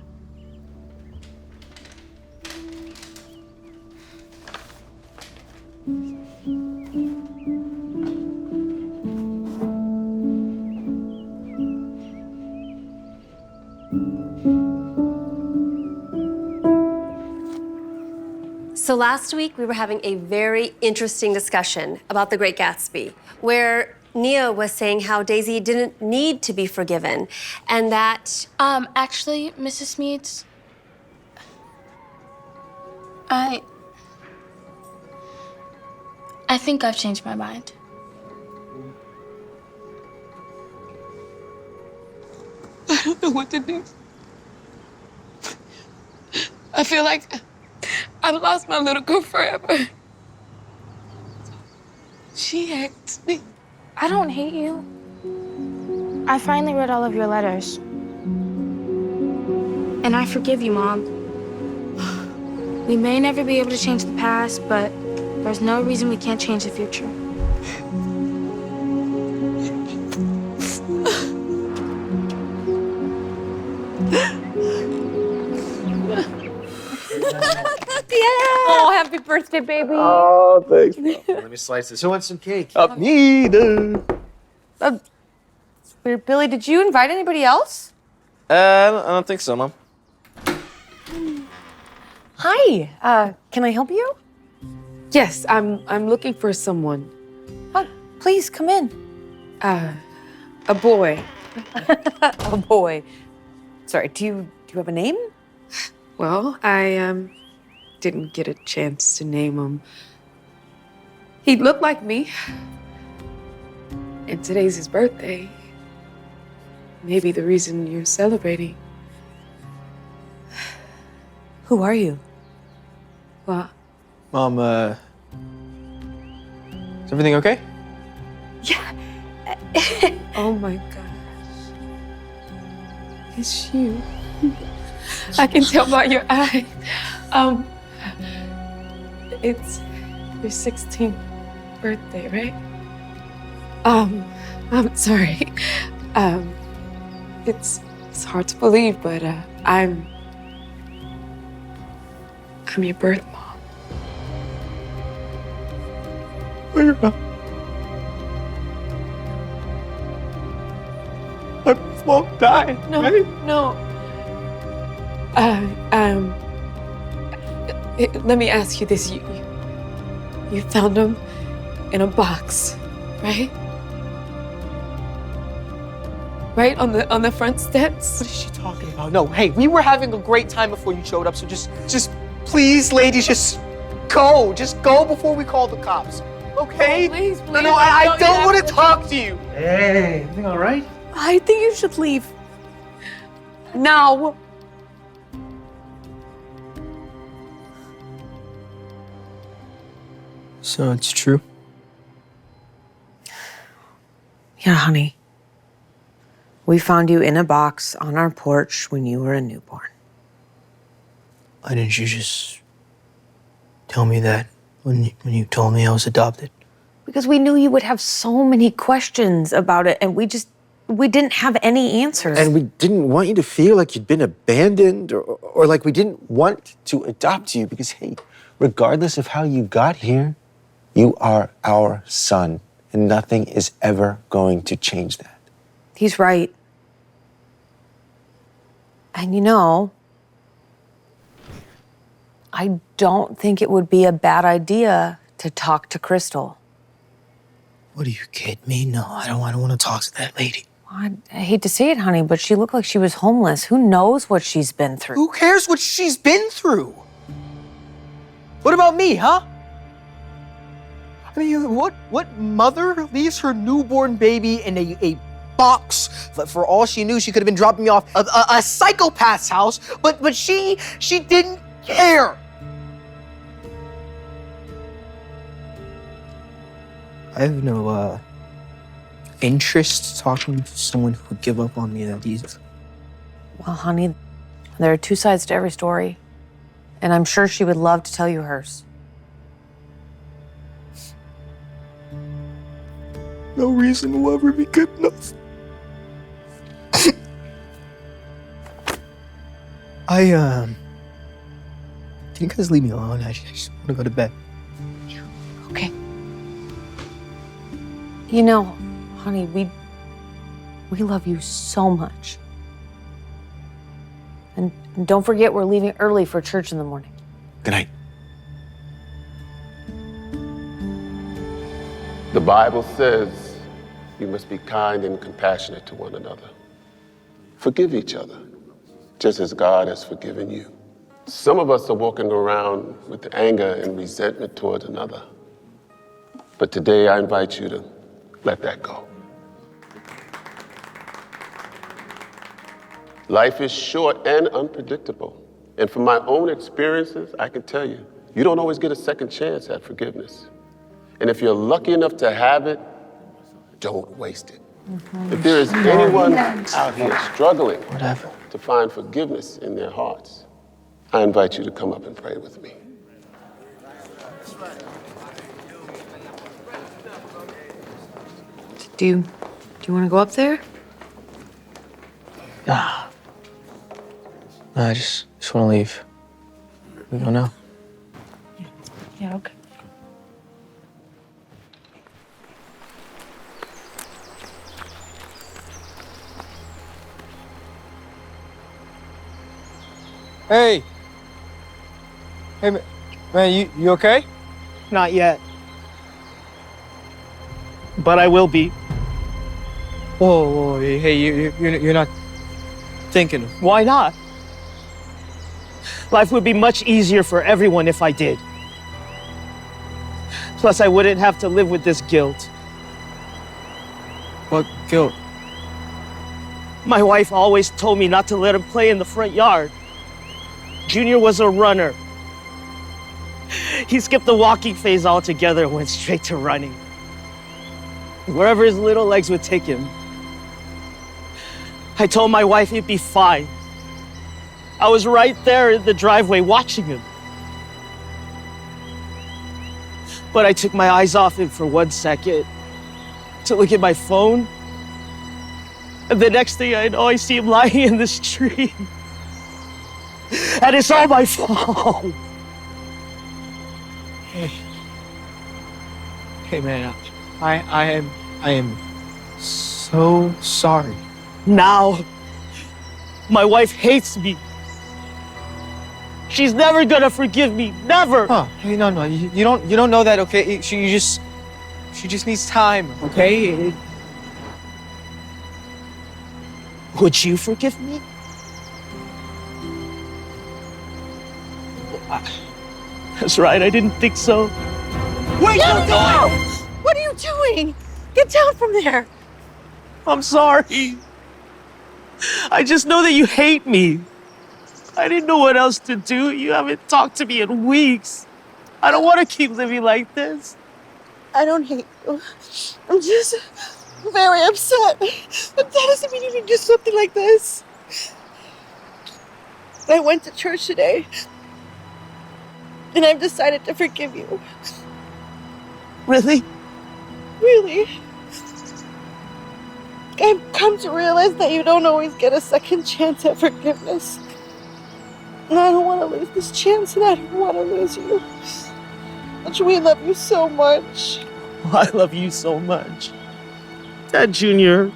So last week, we were having a very interesting discussion about The Great Gatsby, where Nia was saying how Daisy didn't need to be forgiven, and that... Actually, Mrs. Meads, I think I've changed my mind. I don't know what to do. I feel like I've lost my little girl forever. She hates me. I don't hate you. I finally read all of your letters. And I forgive you, Mom. We may never be able to change the past, but there's no reason we can't change the future. Oh, happy birthday, baby. Oh, thanks. Let me slice this. Who wants some cake? Me, dude. Weird. Billy, did you invite anybody else? I don't think so, Mom. Hi, can I help you? Yes, I'm looking for someone. Oh, please come in. A boy. A boy. Sorry, do you have a name? Well, I didn't get a chance to name him. He looked like me. And today's his birthday. Maybe the reason you're celebrating. Who are you? Well, Mom, is everything okay? oh my gosh. It's you. I can tell by your eyes. It's your 16th birthday, right? I'm sorry. It's hard to believe, but I'm your birth mom. My birth mom died, No, right? no. Let me ask you this. You found him in a box, right? Right on the front steps? What is she talking about? No, hey, we were having a great time before you showed up, so just please, ladies, just go. Just go before we call the cops. Okay? Oh, please, No, I don't want to talk to you. Hey, everything all right? I think you should leave. Now. So it's true? Yeah, honey. We found you in a box on our porch when you were a newborn. Why didn't you just tell me that when you told me I was adopted? Because we knew you would have so many questions about it, and we didn't have any answers. And we didn't want you to feel like you'd been abandoned or like we didn't want to adopt you because, hey, regardless of how you got here, you are our son, and nothing is ever going to change that. He's right. And you know, I don't think it would be a bad idea to talk to Crystal. What, are you kidding me? No, I don't want to talk to that lady. I hate to say it, honey, but she looked like she was homeless. Who knows what she's been through? Who cares what she's been through? What about me, huh? I mean, what mother leaves her newborn baby in a box? For all she knew, she could have been dropping me off a psychopath's house, but she didn't care. I have no interest talking to someone who would give up on me that easily. Well, honey, there are two sides to every story. And I'm sure she would love to tell you hers. No reason will ever be good enough. Can you guys leave me alone? I just want to go to bed. Okay. You know, honey, we love you so much. And don't forget we're leaving early for church in the morning. Good night. The Bible says you must be kind and compassionate to one another. Forgive each other, just as God has forgiven you. Some of us are walking around with anger and resentment towards another. But today I invite you to let that go. Life is short and unpredictable. And from my own experiences, I can tell you, you don't always get a second chance at forgiveness. And if you're lucky enough to have it, don't waste it. If there is anyone out here struggling to find forgiveness in their hearts, I invite you to come up and pray with me. Do you want to go up there? No, I just want to leave. We go now. Yeah, okay. Hey! Hey, man, you okay? Not yet. But I will be. Whoa, hey, you're not thinking. Why not? Life would be much easier for everyone if I did. Plus, I wouldn't have to live with this guilt. What guilt? My wife always told me not to let him play in the front yard. Junior was a runner. He skipped the walking phase altogether and went straight to running. Wherever his little legs would take him. I told my wife he'd be fine. I was right there in the driveway watching him. But I took my eyes off him for 1 second to look at my phone. And the next thing I know, I see him lying in the street. And it's all my fault. Hey, man, I am so sorry. Now, my wife hates me. She's never gonna forgive me, never. Huh? Hey, no, you don't know that, okay? She just needs time, okay? Would you forgive me? That's right, I didn't think so. Wait, no! What are you doing? Get down from there. I'm sorry. I just know that you hate me. I didn't know what else to do. You haven't talked to me in weeks. I don't want to keep living like this. I don't hate you. I'm just very upset. But that doesn't mean you can do something like this. I went to church today, and I've decided to forgive you. Really? Really? I've come to realize that you don't always get a second chance at forgiveness. And I don't want to lose this chance, and I don't want to lose you. But we love you so much. I love you so much. Dad Junior,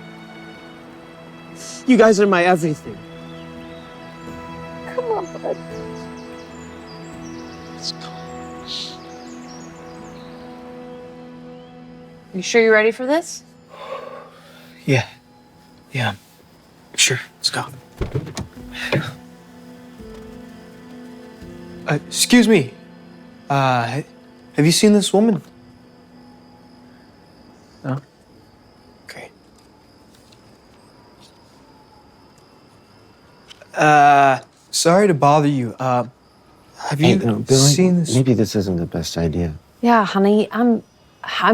you guys are my everything. Come on, bud. Let's go. You sure you're ready for this? Yeah. Sure, let's go. Excuse me. Have you seen this woman? No? Okay. Sorry to bother you. Have you Billy, seen this? maybe this isn't the best idea. Yeah, honey, I'm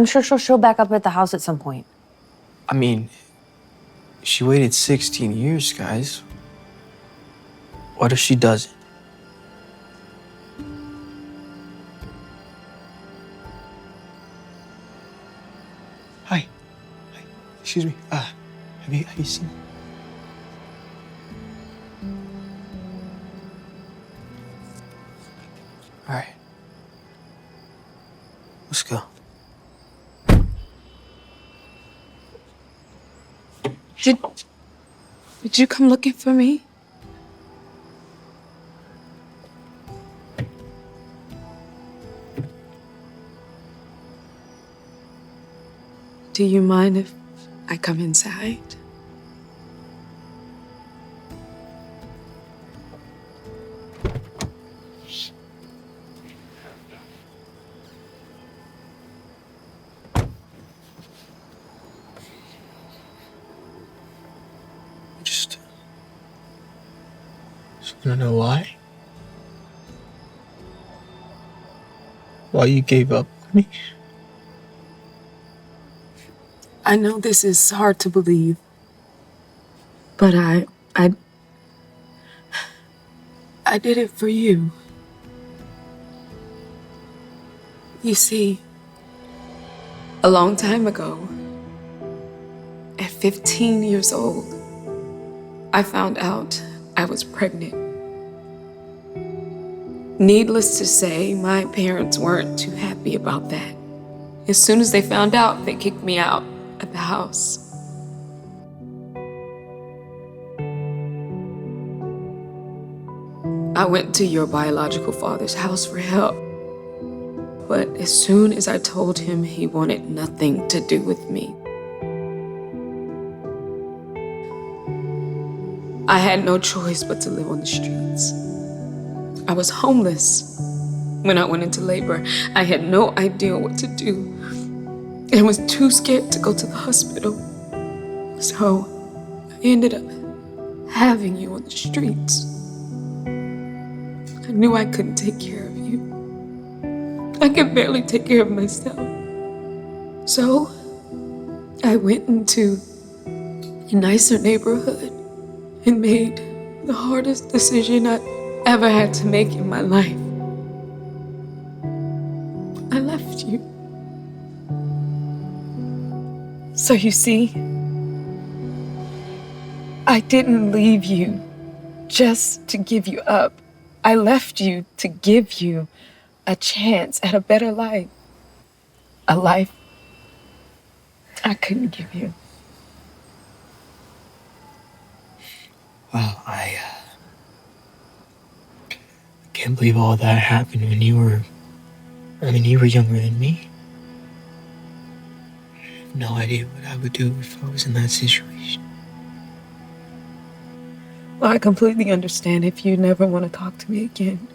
sure she'll show back up at the house at some point. I mean, she waited 16 years, guys. What if she doesn't? Hi. Excuse me. Have you seen? All right. Let's go. Did you come looking for me? Do you mind if I come inside? Just wanna know why? Why you gave up on me? I know this is hard to believe, but I did it for you. You see, a long time ago, at 15 years old, I found out I was pregnant. Needless to say, my parents weren't too happy about that. As soon as they found out, they kicked me out of the house. I went to your biological father's house for help. But as soon as I told him, he wanted nothing to do with me. I had no choice but to live on the streets. I was homeless when I went into labor. I had no idea what to do and was too scared to go to the hospital. So I ended up having you on the streets. I knew I couldn't take care of you. I could barely take care of myself. So I went into a nicer neighborhood and made the hardest decision I ever had to make in my life. I left you. So you see, I didn't leave you just to give you up. I left you to give you a chance at a better life. A life I couldn't give you. Wow, I can't believe all that happened when you were younger than me. I have no idea what I would do if I was in that situation. Well, I completely understand if you never want to talk to me again.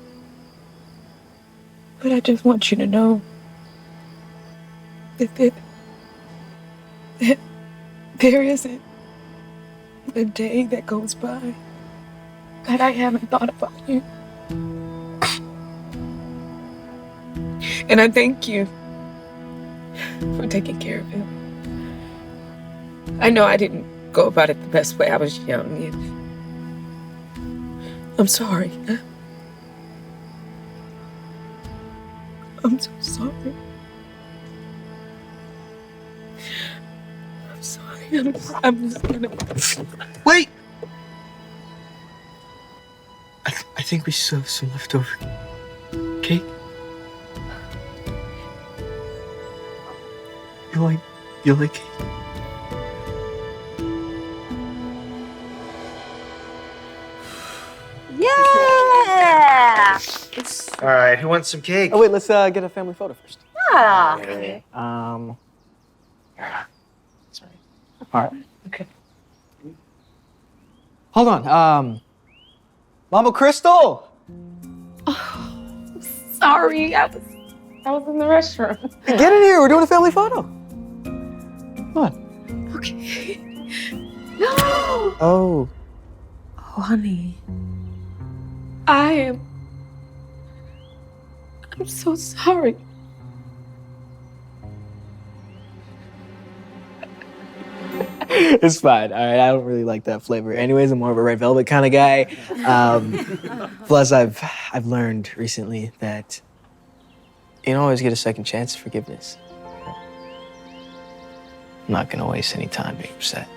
But I just want you to know that there isn't a day that goes by that I haven't thought about you. And I thank you for taking care of him. I know I didn't go about it the best way. I was young. I'm sorry. I'm so sorry. I'm sorry. I'm just gonna... Wait! I think we still have some leftover cake. You like cake? Yeah! All right, who wants some cake? Oh, wait, let's get a family photo first. Yeah. Okay. Sorry. All right. Okay. Hold on. Mama Crystal! Sorry, I was in the restroom. Get in here, we're doing a family photo. Come on. Okay. No! Oh. Oh, honey. I'm so sorry. It's fine. All right, I don't really like that flavor. Anyways, I'm more of a red velvet kind of guy. Plus, I've learned recently that you don't always get a second chance at forgiveness. I'm not gonna waste any time being upset.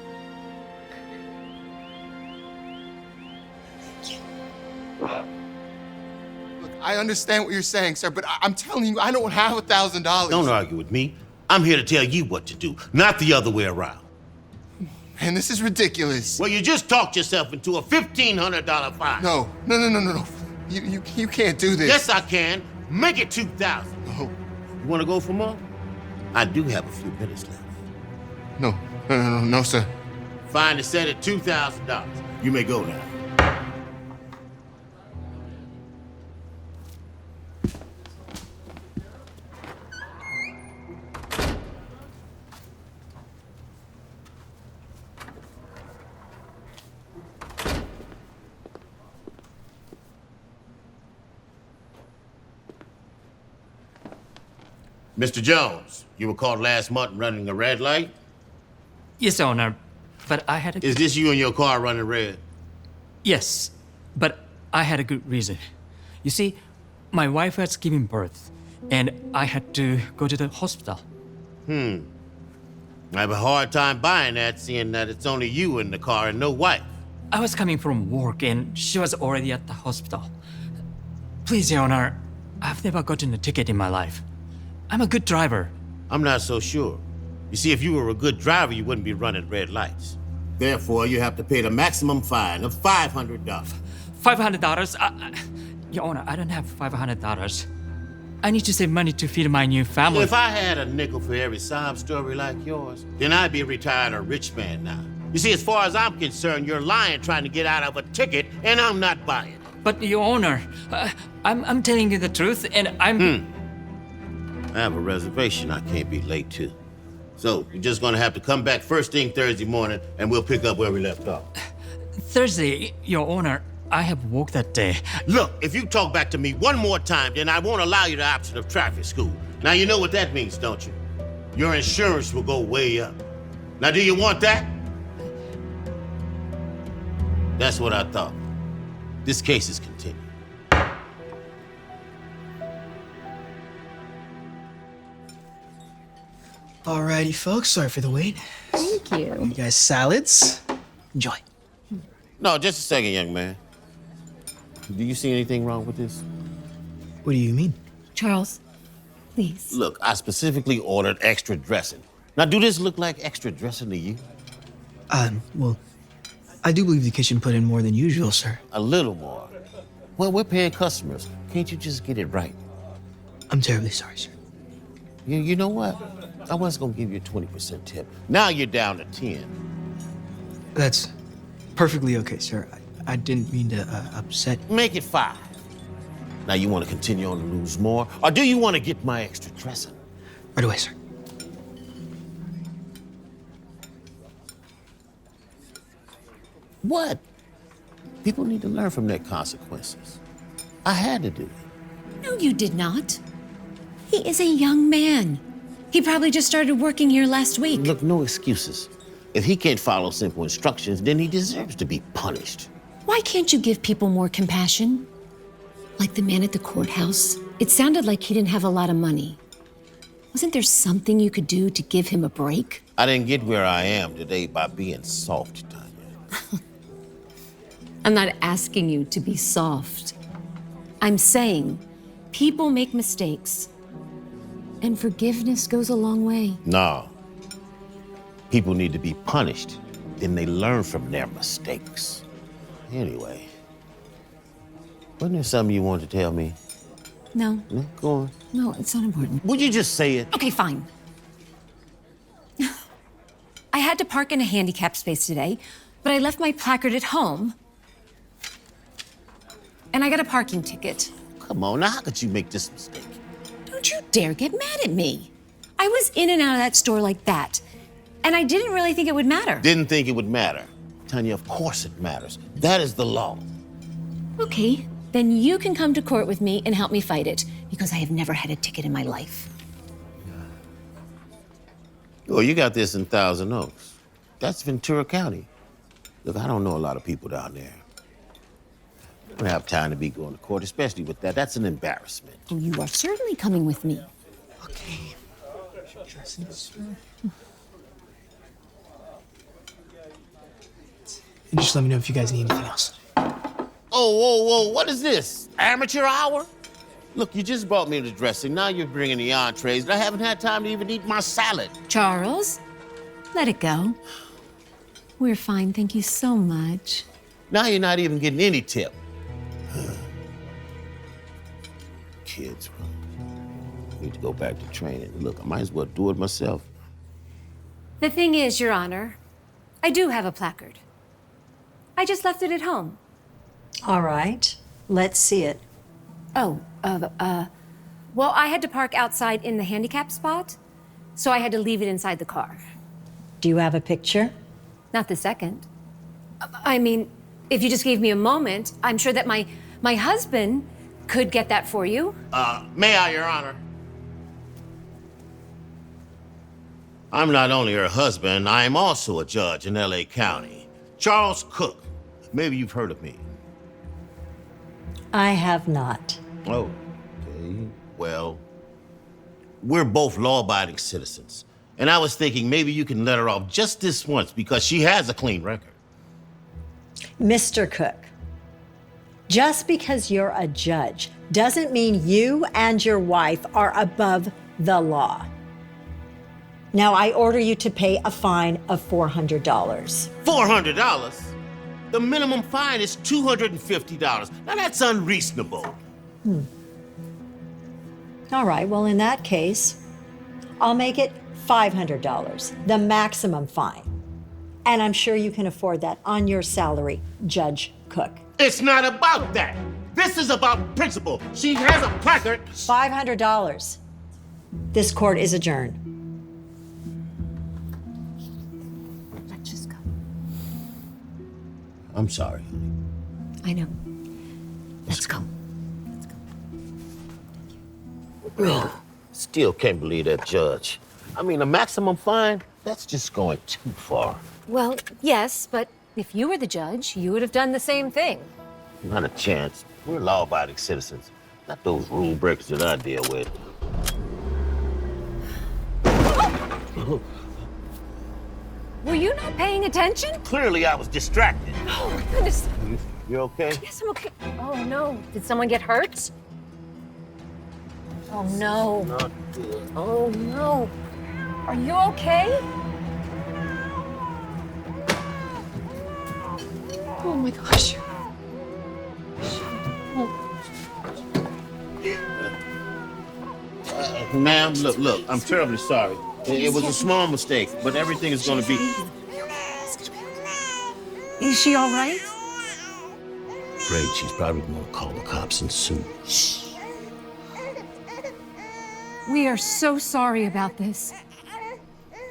Look, I understand what you're saying, sir, but I'm telling you, I don't have $1,000. Don't argue with me. I'm here to tell you what to do, not the other way around. Man, this is ridiculous. Well, you just talked yourself into a $1,500 fine. No. You can't do this. Yes, I can. Make it $2,000. No. You want to go for more? I do have a few minutes left. No, sir. Fine is set at $2,000. You may go now. Mr. Jones, you were caught last month running a red light? Yes, Owner, but I had a... Is this you in your car running red? Yes, but I had a good reason. You see, my wife was giving birth, and I had to go to the hospital. I have a hard time buying that, seeing that it's only you in the car and no wife. I was coming from work, and she was already at the hospital. Please, Your Honor, I've never gotten a ticket in my life. I'm a good driver. I'm not so sure. You see, if you were a good driver, you wouldn't be running red lights. Therefore, you have to pay the maximum fine of $500. $500? Your Honor, I don't have $500. I need to save money to feed my new family. If I had a nickel for every sob story like yours, then I'd be retired a rich man now. You see, as far as I'm concerned, you're lying trying to get out of a ticket, and I'm not buying. But Your Honor, I'm telling you the truth, and I'm... I have a reservation I can't be late to. So you're just gonna have to come back first thing Thursday morning, and we'll pick up where we left off. Thursday, Your Honor, I have work that day. Look, if you talk back to me one more time, then I won't allow you the option of traffic school. Now you know what that means, don't you? Your insurance will go way up. Now do you want that? That's what I thought. This case is continued. Alrighty, folks. Sorry for the wait. Thank you. You guys salads? Enjoy. No, just a second, young man. Do you see anything wrong with this? What do you mean? Charles, please. Look, I specifically ordered extra dressing. Now, do this look like extra dressing to you? Well, I do believe the kitchen put in more than usual, sir. A little more. Well, we're paying customers. Can't you just get it right? I'm terribly sorry, sir. You know what? I was gonna give you a 20% tip. Now you're down to 10. That's perfectly okay, sir. I didn't mean to upset. Make it 5. Now you want to continue on to lose more, or do you want to get my extra dressing? Right away, sir. What? People need to learn from their consequences. I had to do it. No, you did not. He is a young man. He probably just started working here last week. Look, no excuses. If he can't follow simple instructions, then he deserves to be punished. Why can't you give people more compassion? Like the man at the courthouse. It sounded like he didn't have a lot of money. Wasn't there something you could do to give him a break? I didn't get where I am today by being soft, Tanya. I'm not asking you to be soft. I'm saying people make mistakes, and forgiveness goes a long way. No. People need to be punished, then they learn from their mistakes. Anyway, wasn't there something you wanted to tell me? No. No, go on. No, it's not important. Would you just say it? Okay, fine. I had to park in a handicap space today, but I left my placard at home. And I got a parking ticket. Come on, now how could you make this mistake? Don't you dare get mad at me. I was in and out of that store like that, and I didn't really think it would matter. Didn't think it would matter. Tanya, of course it matters. That is the law. Okay, then you can come to court with me and help me fight it, because I have never had a ticket in my life. Oh, you got this in Thousand Oaks. That's Ventura County. Look, I don't know a lot of people down there. I don't have time to be going to court, especially with that. That's an embarrassment. Oh, you are certainly coming with me. Okay. And just let me know if you guys need anything else. Oh, what is this? Amateur hour? Look, you just brought me the dressing. Now you're bringing the entrees, and I haven't had time to even eat my salad. Charles, let it go. We're fine, thank you so much. Now you're not even getting any tip. Kids, need to go back to training. Look, I might as well do it myself. The thing is, Your Honor, I do have a placard. I just left it at home. All right, let's see it. Oh, well, I had to park outside in the handicap spot, so I had to leave it inside the car. Do you have a picture? Not the second. I mean, if you just gave me a moment, I'm sure that my husband could get that for you. May I, Your Honor? I'm not only her husband, I am also a judge in LA County. Charles Cook. Maybe you've heard of me. I have not. Oh, okay. Well, we're both law-abiding citizens. And I was thinking maybe you can let her off just this once because she has a clean record. Mr. Cook, just because you're a judge doesn't mean you and your wife are above the law. Now, I order you to pay a fine of $400. $400? The minimum fine is $250. Now, that's unreasonable. All right, well, in that case, I'll make it $500, the maximum fine. And I'm sure you can afford that on your salary, Judge Cook. It's not about that. This is about principle. She has a placard. $500. This court is adjourned. Let's just go. I'm sorry. I know. Let's go. Still can't believe that judge. I mean, a maximum fine? That's just going too far. Well, yes, but if you were the judge, you would have done the same thing. Not a chance. We're law-abiding citizens, not those rule breakers that I deal with. Were you not paying attention? Clearly, I was distracted. Oh, my goodness. You okay? Yes, I'm okay. Oh, no. Did someone get hurt? Oh, no. Not good. Oh, no. Are you okay? Oh, my gosh. Ma'am, look, I'm terribly sorry. It was a small mistake, but everything is going to be... Is she all right? Great, she's probably going to call the cops and sue. We are so sorry about this.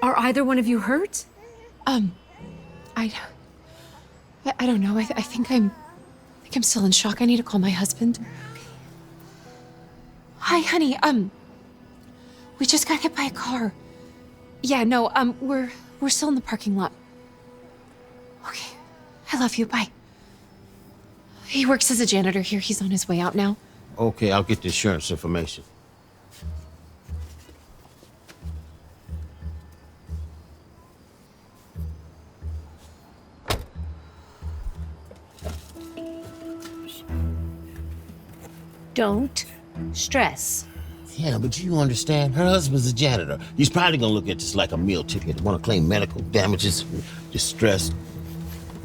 Are either one of you hurt? I don't know. I think I'm still in shock. I need to call my husband. Hi, honey. We just got hit by a car. Yeah, no, we're still in the parking lot. Okay. I love you. Bye. He works as a janitor here. He's on his way out now. Okay, I'll get the insurance information. Don't stress. Yeah, but you understand, her husband's a janitor. He's probably gonna look at this like a meal ticket, wanna claim medical damages, distress.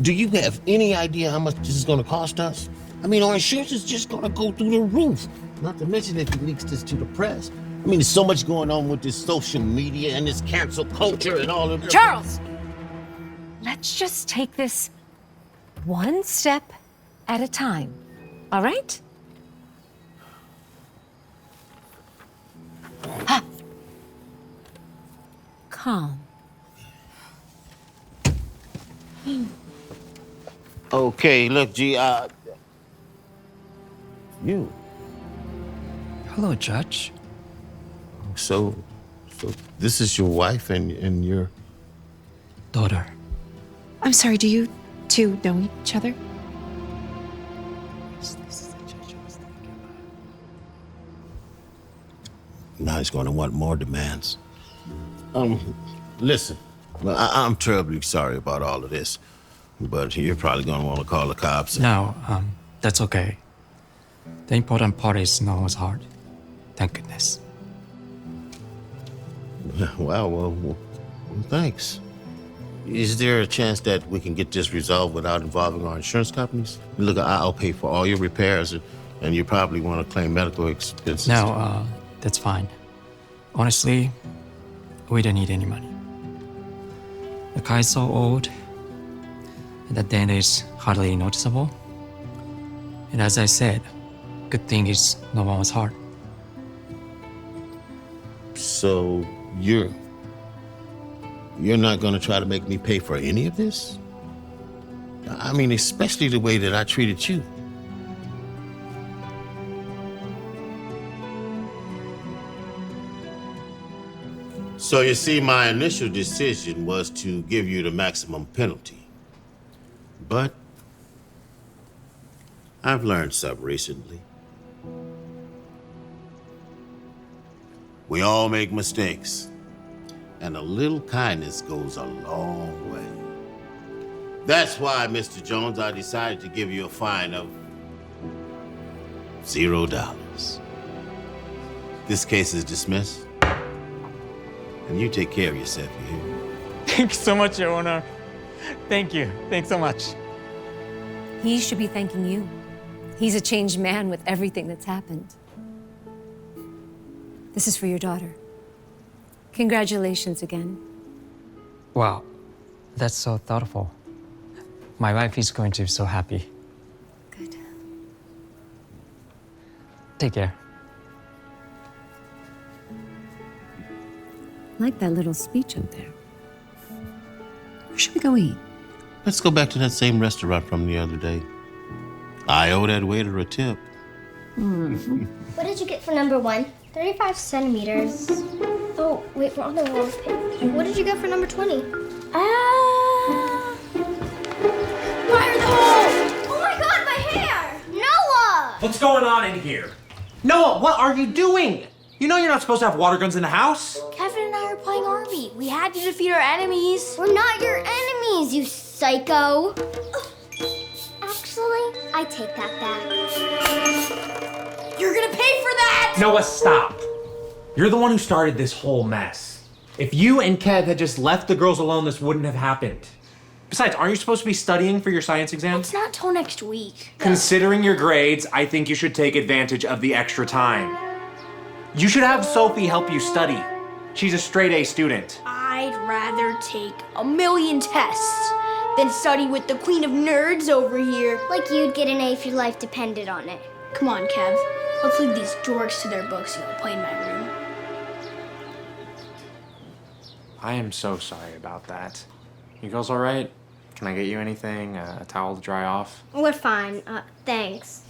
Do you have any idea how much this is gonna cost us? I mean, our insurance is just gonna go through the roof. Not to mention if he leaks this to the press. I mean, there's so much going on with this social media and this cancel culture and all of this. Charles! Let's just take this one step at a time, all right? Ha! Calm. Okay, look, G, you. Hello, Judge. So this is your wife and your... Daughter. I'm sorry, do you two know each other? Now he's going to want more demands. Listen, well, I'm terribly sorry about all of this, but you're probably going to want to call the cops. No, that's okay. The important part is no one's hurt. Thank goodness. Well, thanks. Is there a chance that we can get this resolved without involving our insurance companies? Look, I'll pay for all your repairs, and you probably want to claim medical expenses. No, that's fine. Honestly, we don't need any money. The car is so old, and the dent is hardly noticeable. And as I said, good thing is no one was hurt. So you're not going to try to make me pay for any of this? I mean, especially the way that I treated you. So you see, my initial decision was to give you the maximum penalty. But I've learned something recently. We all make mistakes, and a little kindness goes a long way. That's why, Mr. Jones, I decided to give you a fine of $0. This case is dismissed. And you take care of yourself, you hear me? Thanks so much, Your Honor. Thank you. Thanks so much. He should be thanking you. He's a changed man with everything that's happened. This is for your daughter. Congratulations again. Wow, that's so thoughtful. My wife is going to be so happy. Good. Take care. Like that little speech up there. Where should we go eat? Let's go back to that same restaurant from the other day. I owe that waiter a tip. What did you get for number 1? 35 centimeters. Oh, wait, we're on the wrong page. What did you get for number 20? Fire the hole! Oh my god, my hair! Noah! What's going on in here? Noah, what are you doing? You know you're not supposed to have water guns in the house? Kevin and I are playing Arby. We had to defeat our enemies. We're not your enemies, you psycho. Actually, I take that back. You're gonna pay for that! Noah, stop. You're the one who started this whole mess. If you and Kev had just left the girls alone, this wouldn't have happened. Besides, aren't you supposed to be studying for your science exams? It's not till next week. Considering your grades, I think you should take advantage of the extra time. You should have Sophie help you study. She's a straight A student. I'd rather take a million tests than study with the queen of nerds over here. Like you'd get an A if your life depended on it. Come on, Kev. Let's leave these dorks to their books and go play in my room. I am so sorry about that. You girls all right? Can I get you anything? A towel to dry off? We're fine. Thanks.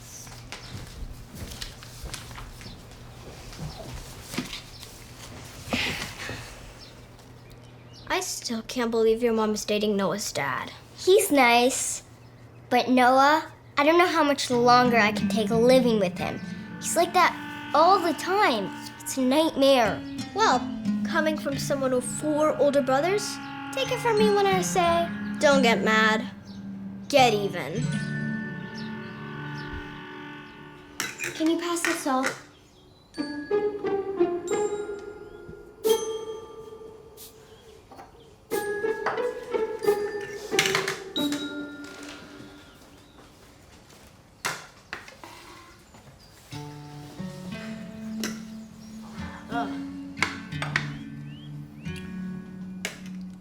I still can't believe your mom's dating Noah's dad. He's nice. But Noah, I don't know how much longer I can take living with him. He's like that all the time. It's a nightmare. Well, coming from someone with 4 older brothers, take it from me when I say, don't get mad. Get even. Can you pass the salt?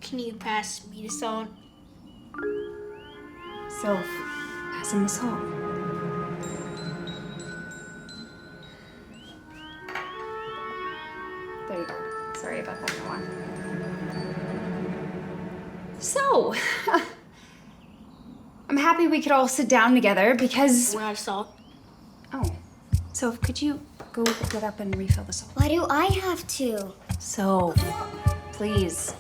Can you pass me the salt? Soph, pass him the salt. There you go. Sorry about that, Noah. So, I'm happy we could all sit down together because... We're out of salt. Oh. So, could you go get up and refill the salt? Why do I have to? So, please.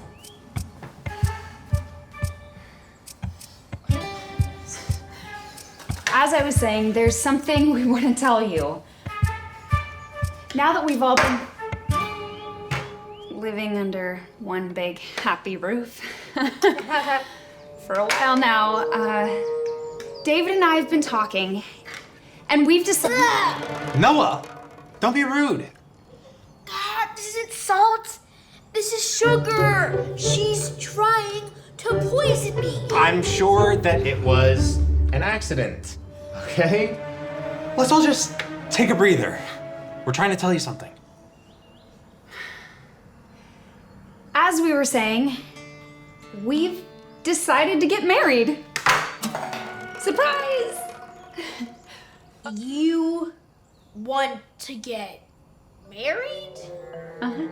As I was saying, there's something we want to tell you. Now that we've all been living under one big happy roof for a while now, David and I have been talking, and we've decided... Noah, don't be rude. God, this isn't salt. This is sugar. She's trying to poison me. I'm sure that it was an accident, okay? Let's all just take a breather. We're trying to tell you something. As we were saying, we've decided to get married. Surprise! You want to get married? Uh-huh.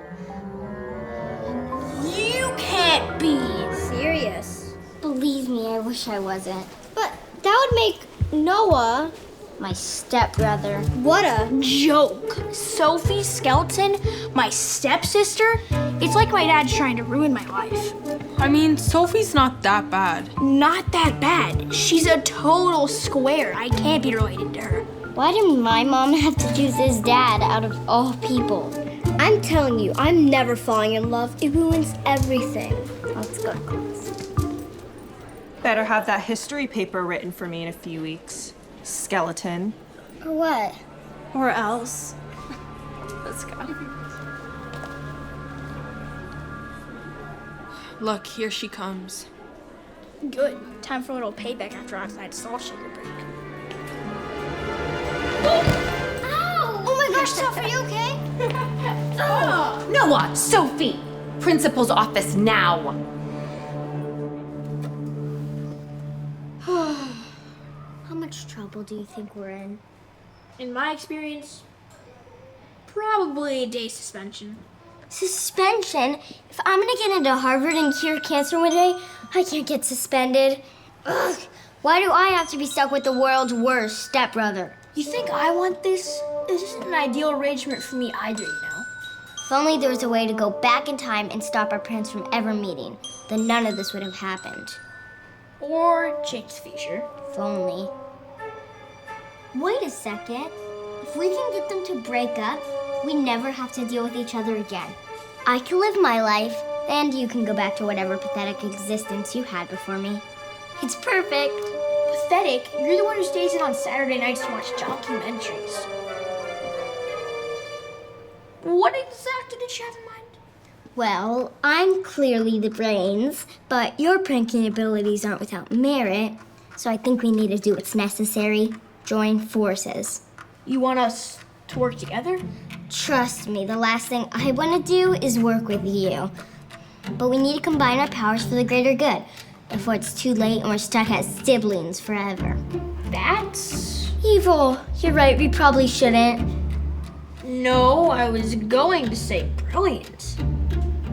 You can't be serious. Believe me, I wish I wasn't. But that would make Noah my stepbrother. What a joke. Sophie Skeleton, my stepsister? It's like my dad's trying to ruin my life. I mean, Sophie's not that bad. Not that bad. She's a total square. I can't be related to her. Why did my mom have to choose his dad out of all people? I'm telling you, I'm never falling in love. It ruins everything. Let's go to class. Better have that history paper written for me in a few weeks. Skeleton. Or what? Or else. Let's go. Look, here she comes. Good. Time for a little payback after our salt sugar break. Ow! Oh my gosh, Sophie, are you okay? Oh, Noah, Sophie, principal's office now. How much trouble do you think we're in? In my experience, probably a day suspension. Suspension? If I'm gonna get into Harvard and cure cancer one day, I can't get suspended. Ugh. Why do I have to be stuck with the world's worst stepbrother? You think I want this? This isn't an ideal arrangement for me either, you know? If only there was a way to go back in time and stop our parents from ever meeting, then none of this would have happened. Or change the future. If only. Wait a second. If we can get them to break up, we never have to deal with each other again. I can live my life, and you can go back to whatever pathetic existence you had before me. It's perfect. Pathetic? You're the one who stays in on Saturday nights to watch documentaries. What exactly did she have in mind? Well, I'm clearly the brains, but your pranking abilities aren't without merit, so I think we need to do what's necessary. Join forces. You want us to work together? Trust me, the last thing I want to do is work with you. But we need to combine our powers for the greater good before it's too late and we're stuck as siblings forever. That's evil. You're right, we probably shouldn't. No, I was going to say brilliant.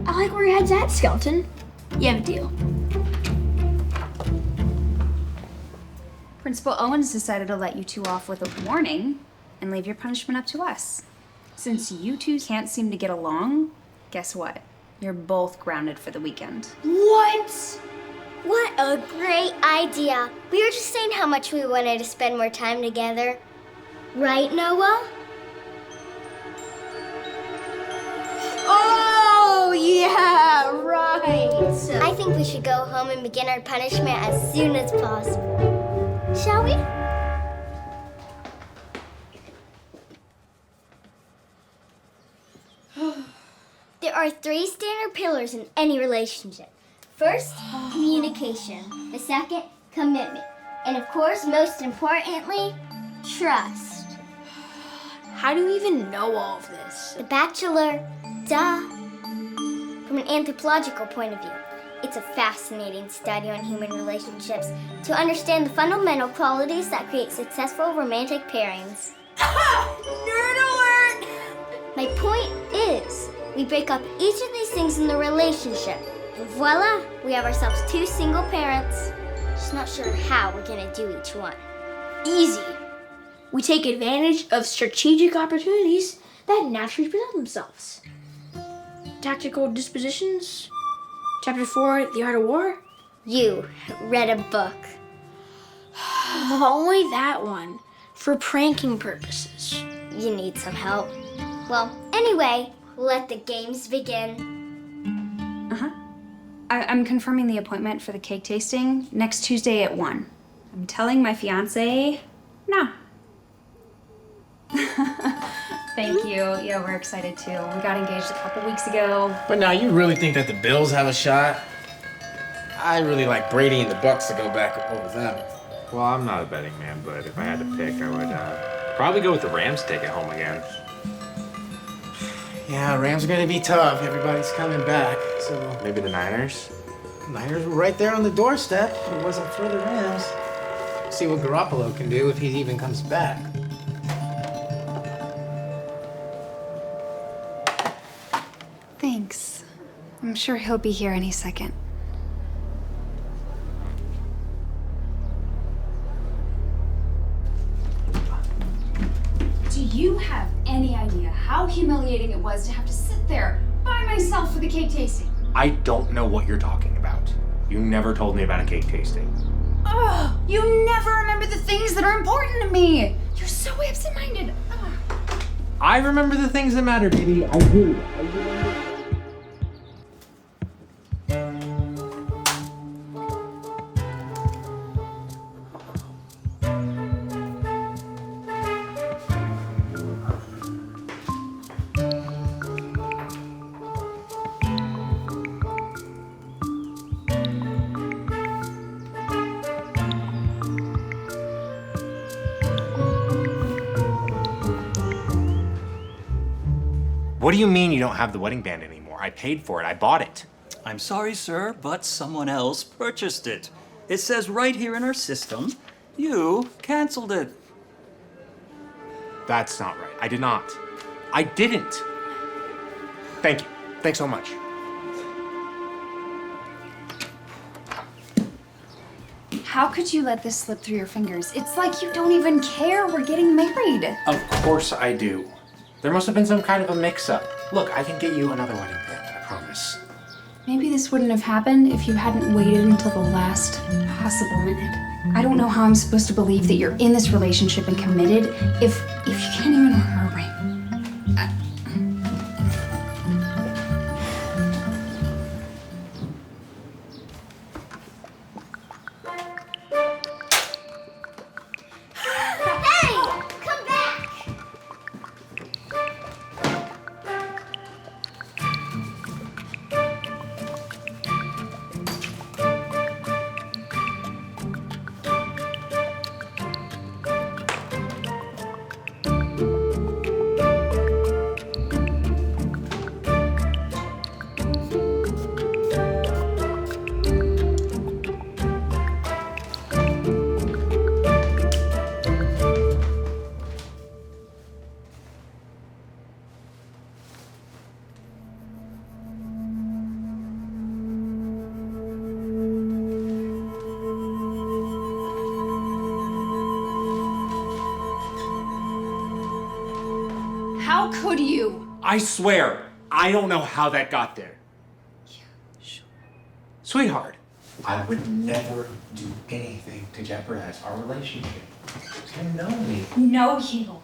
I like where your head's at, Skeleton. You have a deal. Principal Owens decided to let you two off with a warning and leave your punishment up to us. Since you two can't seem to get along, guess what? You're both grounded for the weekend. What? What a great idea. We were just saying how much we wanted to spend more time together. Right, Noah? Oh, yeah, right. I think we should go home and begin our punishment as soon as possible. Shall we? There are 3 standard pillars in any relationship. First, communication. The second, commitment. And of course, most importantly, trust. How do you even know all of this? The Bachelor, duh. From an anthropological point of view, it's a fascinating study on human relationships to understand the fundamental qualities that create successful romantic pairings. Nerd alert! My point is, we break up each of these things in the relationship, and voila, we have ourselves 2 single parents. Just not sure how we're gonna do each one. Easy. We take advantage of strategic opportunities that naturally present themselves. Tactical dispositions. Chapter 4, The Art of War. You read a book. Only that one, for pranking purposes. You need some help. Well, anyway, let the games begin. I'm confirming the appointment for the cake tasting next Tuesday at 1. I'm telling my fiance no. Thank you. Yeah, we're excited too. We got engaged a couple weeks ago. But now you really think that the Bills have a shot? I really like Brady and the Bucks to go back over them. Well, I'm not a betting man, but if I had to pick, I would probably go with the Rams to take it home again. Yeah, Rams are gonna be tough. Everybody's coming back, so... Maybe the Niners? Niners were right there on the doorstep. If it wasn't for the Rams. See what Garoppolo can do if he even comes back. Thanks. I'm sure he'll be here any second. Do you have any idea how humiliating it was to have to sit there by myself for the cake tasting? I don't know what you're talking about. You never told me about a cake tasting. Ugh, you never remember the things that are important to me. You're so absent-minded. Ugh. I remember the things that matter, baby. I do. What do you mean you don't have the wedding band anymore? I paid for it. I bought it. I'm sorry, sir, but someone else purchased it. It says right here in our system, you canceled it. That's not right. I did not. I didn't. Thank you. Thanks so much. How could you let this slip through your fingers? It's like you don't even care we're getting married. Of course I do. There must have been some kind of a mix-up. Look, I can get you another wedding band, I promise. Maybe this wouldn't have happened if you hadn't waited until the last possible minute. I don't know how I'm supposed to believe that you're in this relationship and committed if you can't even wear a ring. How could you? I swear, I don't know how that got there. Yeah, sure. Sweetheart, I would never do anything to jeopardize our relationship. You know me. No, you.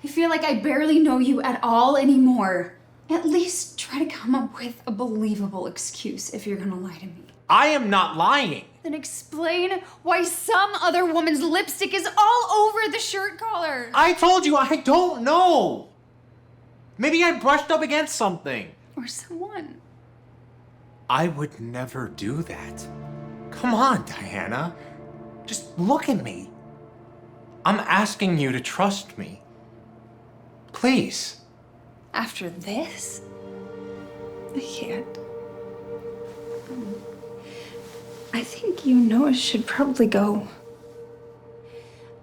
I feel like I barely know you at all anymore. At least try to come up with a believable excuse if you're gonna lie to me. I am not lying. Then explain why some other woman's lipstick is all over the shirt collar. I told you I don't know. Maybe I brushed up against something. Or someone. I would never do that. Come on, Diana. Just look at me. I'm asking you to trust me. Please. After this? I can't. I think you and Noah should probably go.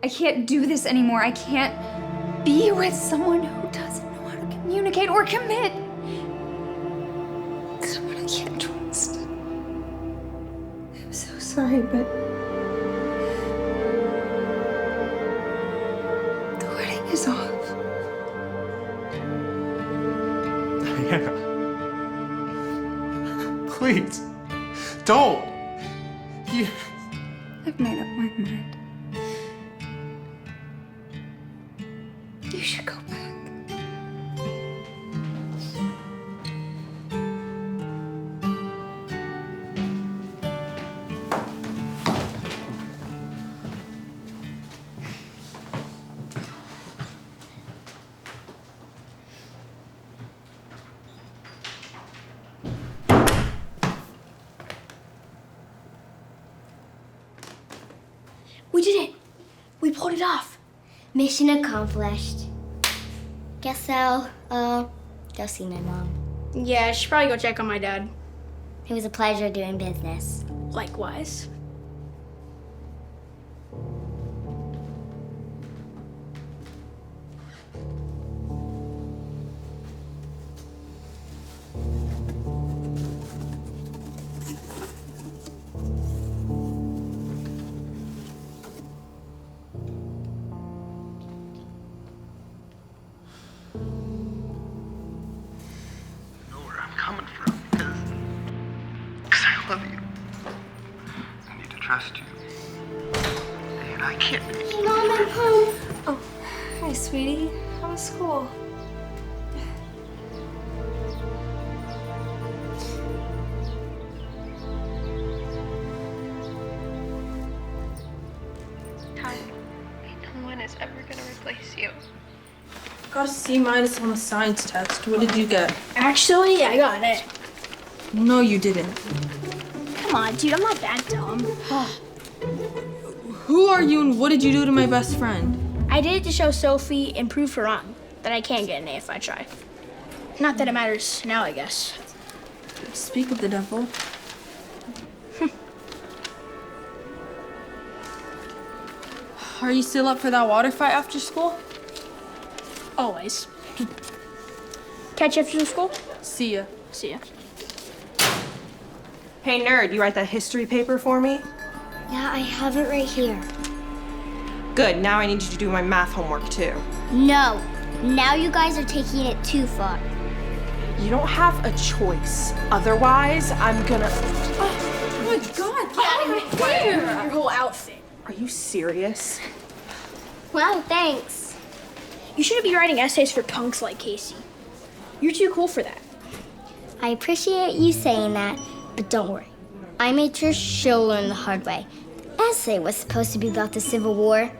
I can't do this anymore. I can't be with someone who doesn't know how to communicate or commit. Someone I can't trust. I'm so sorry, but the wedding is off. Diana. Please. Don't. I've made up my mind. You should go back. We did it! We pulled it off. Mission accomplished. Guess I'll, go see my mom. Yeah, I should probably go check on my dad. It was a pleasure doing business. Likewise. Coming from because I love you. I need to trust you. And I can't make you. Mom, I'm home. Oh, hi, sweetie. How was school? No one is ever gonna replace you. Got a C- on the science test. What did you get? Actually, I got it. No, you didn't. Come on, dude, I'm not that dumb. Who are you and what did you do to my best friend? I did it to show Sophie and prove her wrong that I can get an A if I try. Not that it matters now, I guess. Speak of the devil. Are you still up for that water fight after school? Always. Catch you after school? See ya. See ya. Hey, nerd, you write that history paper for me? Yeah, I have it right here. Good, now I need you to do my math homework too. No. Now you guys are taking it too far. You don't have a choice. Otherwise, I'm gonna... Oh my god, get out of here! Your whole outfit. Are you serious? Wow, thanks. You shouldn't be writing essays for punks like Casey. You're too cool for that. I appreciate you saying that, but don't worry. I made sure she'll learn the hard way. The essay was supposed to be about the Civil War.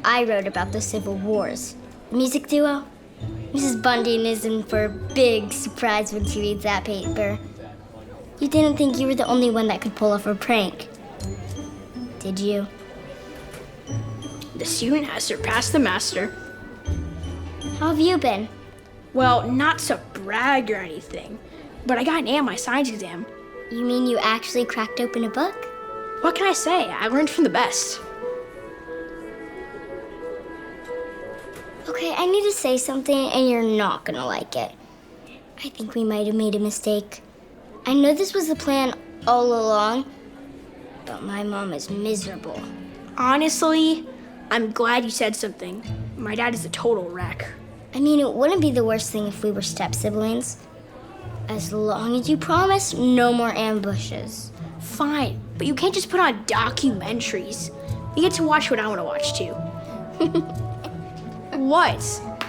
I wrote about the Civil Wars. The music duo? Mrs. Bundy is in for a big surprise when she reads that paper. You didn't think you were the only one that could pull off a prank, did you? The student has surpassed the master. How have you been? Well, not to brag or anything, but I got an A on my science exam. You mean you actually cracked open a book? What can I say? I learned from the best. Okay, I need to say something and you're not gonna like it. I think we might have made a mistake. I know this was the plan all along, but my mom is miserable. Honestly, I'm glad you said something. My dad is a total wreck. I mean, it wouldn't be the worst thing if we were step-siblings. As long as you promise no more ambushes. Fine, but you can't just put on documentaries. You get to watch what I want to watch too. What?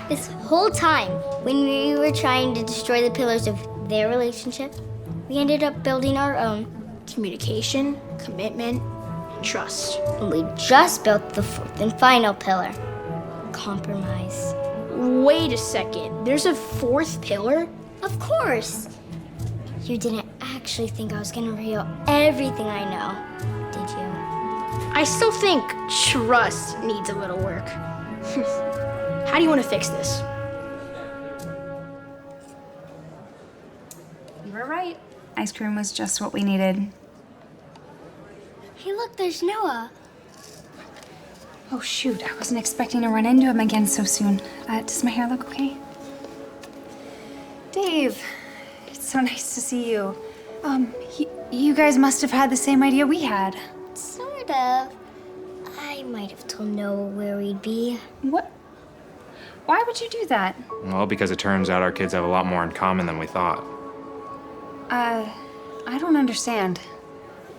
This whole time, when we were trying to destroy the pillars of their relationship, we ended up building our own. Communication, commitment, and trust. And we just built the fourth and final pillar. Compromise. Wait a second, there's a fourth pillar? Of course. You didn't actually think I was gonna reveal everything I know, did you? I still think trust needs a little work. How do you want to fix this? You were right. Ice cream was just what we needed. Hey, look, there's Noah. Oh, shoot. I wasn't expecting to run into him again so soon. Does my hair look okay? Dave, it's so nice to see you. You guys must have had the same idea we had. Sort of. I might have told Noah where we'd be. What? Why would you do that? Well, because it turns out our kids have a lot more in common than we thought. I don't understand.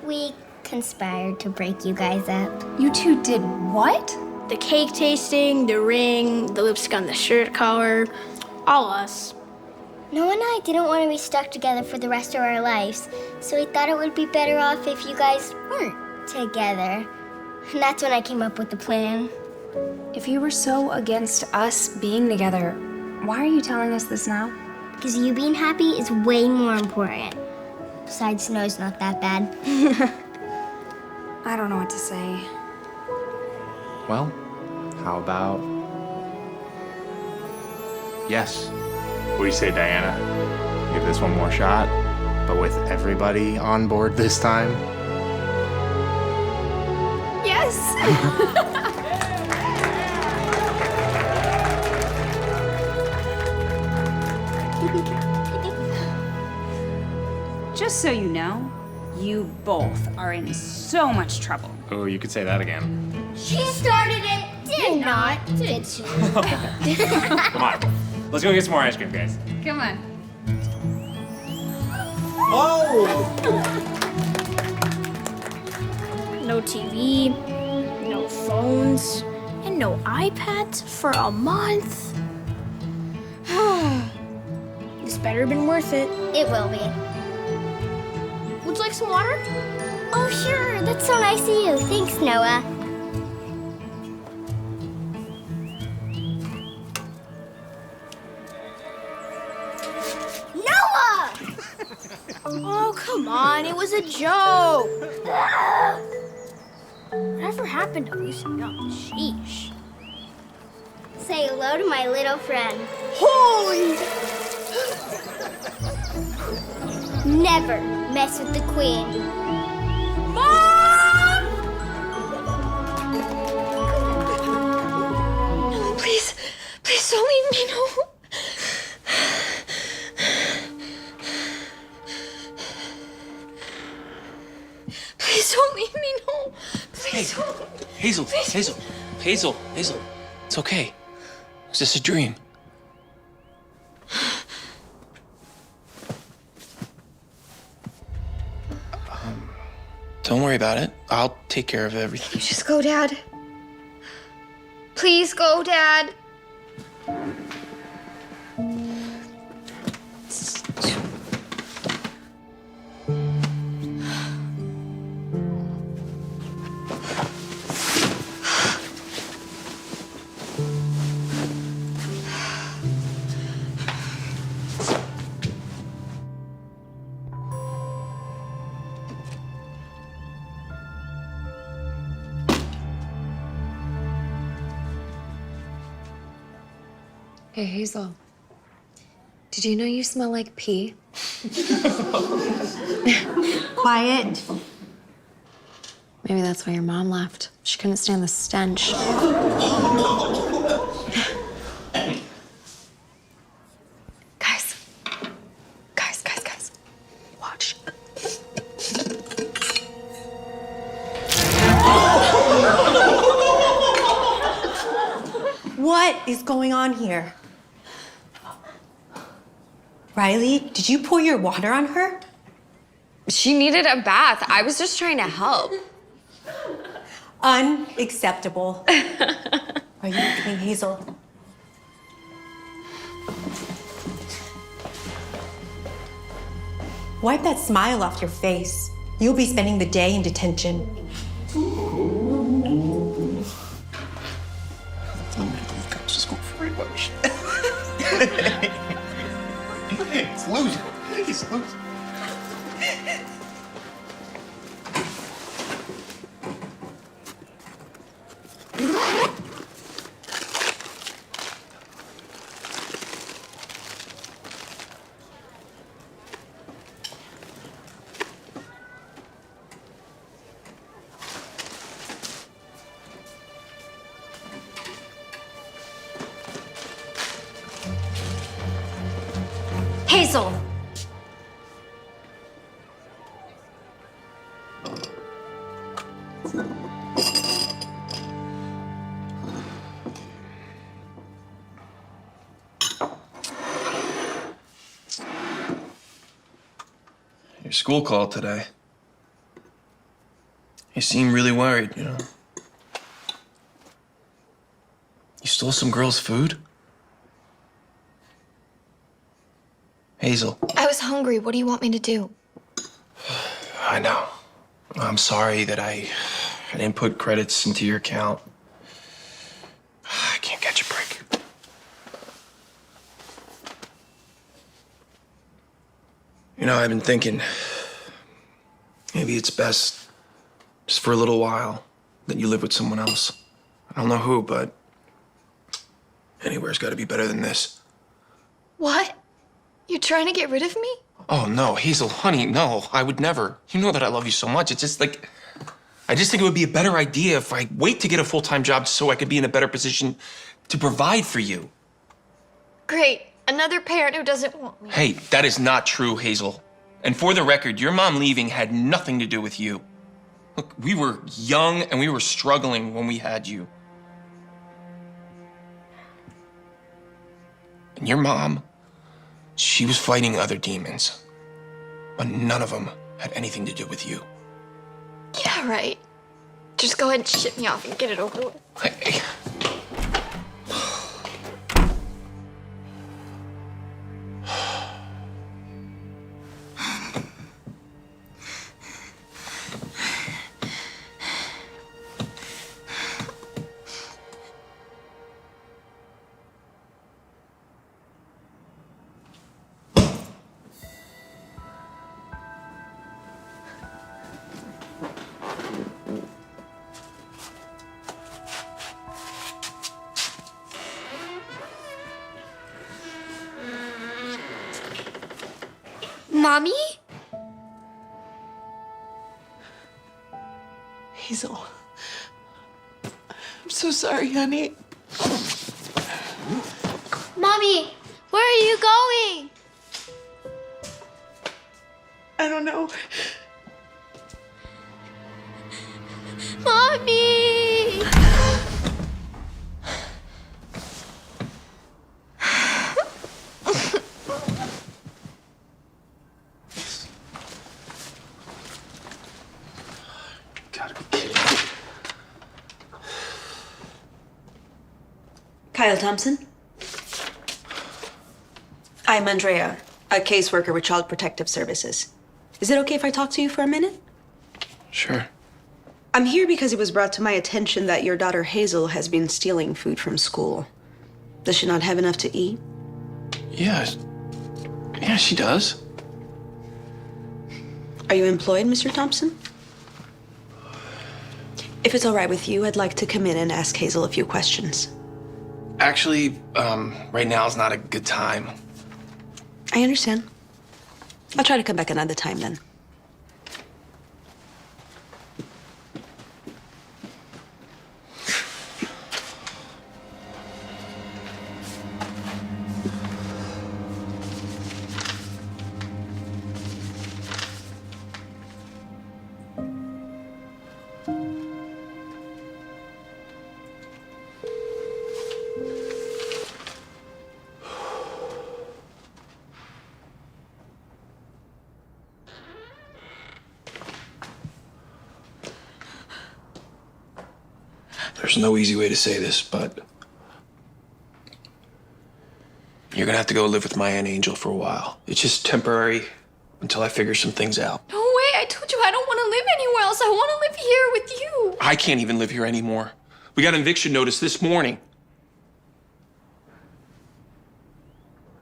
We conspired to break you guys up. You two did what? The cake tasting, the ring, the lipstick on the shirt collar, all us. Noah and I didn't want to be stuck together for the rest of our lives, so we thought it would be better off if you guys weren't together. And that's when I came up with the plan. If you were so against us being together, why are you telling us this now? Because you being happy is way more important. Besides, Snow's not that bad. I don't know what to say. Well, how about... Yes. What do you say, Diana? Give this one more shot, but with everybody on board this time? Yes! Just so you know, you both are in so much trouble. Oh, you could say that again. She started it, did not, did she? Come on, let's go get some more ice cream, guys. Come on. Oh! No TV, no phones, and no iPads for a month. This better have been worth it. It will be. Would you like some water? Oh, sure. That's so nice of you. Thanks, Noah. Noah! Oh, come on. It was a joke. Whatever happened to loosen up? Sheesh. Say hello to my little friend. Holy! Never mess with the queen. Mom! Please, please don't leave me, no. Please don't leave me, no. Please don't. Hazel, Hazel, Hazel, Hazel. It's okay. It's just a dream. Don't worry about it. I'll take care of everything. You just go, Dad. Please go, Dad. Hey, Hazel. Did you know you smell like pee? Quiet. Maybe that's why your mom left. She couldn't stand the stench. Guys. Watch. What is going on here? Riley, did you pour your water on her? She needed a bath. I was just trying to help. Unacceptable. Are you kidding, Hazel? Wipe that smile off your face. You'll be spending the day in detention. Just go for it, watch. He's losing. He's losing. Hazel! Your school called today. You seem really worried, you know. You stole some girl's food? Hazel. I was hungry. What do you want me to do? I know. I'm sorry that I didn't put credits into your account. I can't catch a break. You know, I've been thinking maybe it's best just for a little while that you live with someone else. I don't know who, but anywhere's got to be better than this. What? You're trying to get rid of me? Oh, no, Hazel, honey, no, I would never. You know that I love you so much. It's just like, I just think it would be a better idea if I wait to get a full-time job so I could be in a better position to provide for you. Great. Another parent who doesn't want me. Hey, that is not true, Hazel. And for the record, your mom leaving had nothing to do with you. Look, we were young and we were struggling when we had you. And your mom, she was fighting other demons, but none of them had anything to do with you. Yeah, right. Just go ahead and ship me off and get it over with. Hey. Mommy? Hazel. I'm so sorry, honey. Mommy, where are you going? I don't know. Mommy! Gotta be kidding me. Kyle Thompson. I'm Andrea, a caseworker with Child Protective Services. Is it okay if I talk to you for a minute? Sure. I'm here because it was brought to my attention that your daughter Hazel has been stealing food from school. Does she not have enough to eat? Yeah. Yeah, she does. Are you employed, Mr. Thompson? If it's all right with you, I'd like to come in and ask Hazel a few questions. Actually, right now is not a good time. I understand. I'll try to come back another time then. There's no easy way to say this, but you're gonna have to go live with my Aunt Angel for a while. It's just temporary until I figure some things out. No way, I told you I don't want to live anywhere else. I want to live here with you. I can't even live here anymore. We got an eviction notice this morning.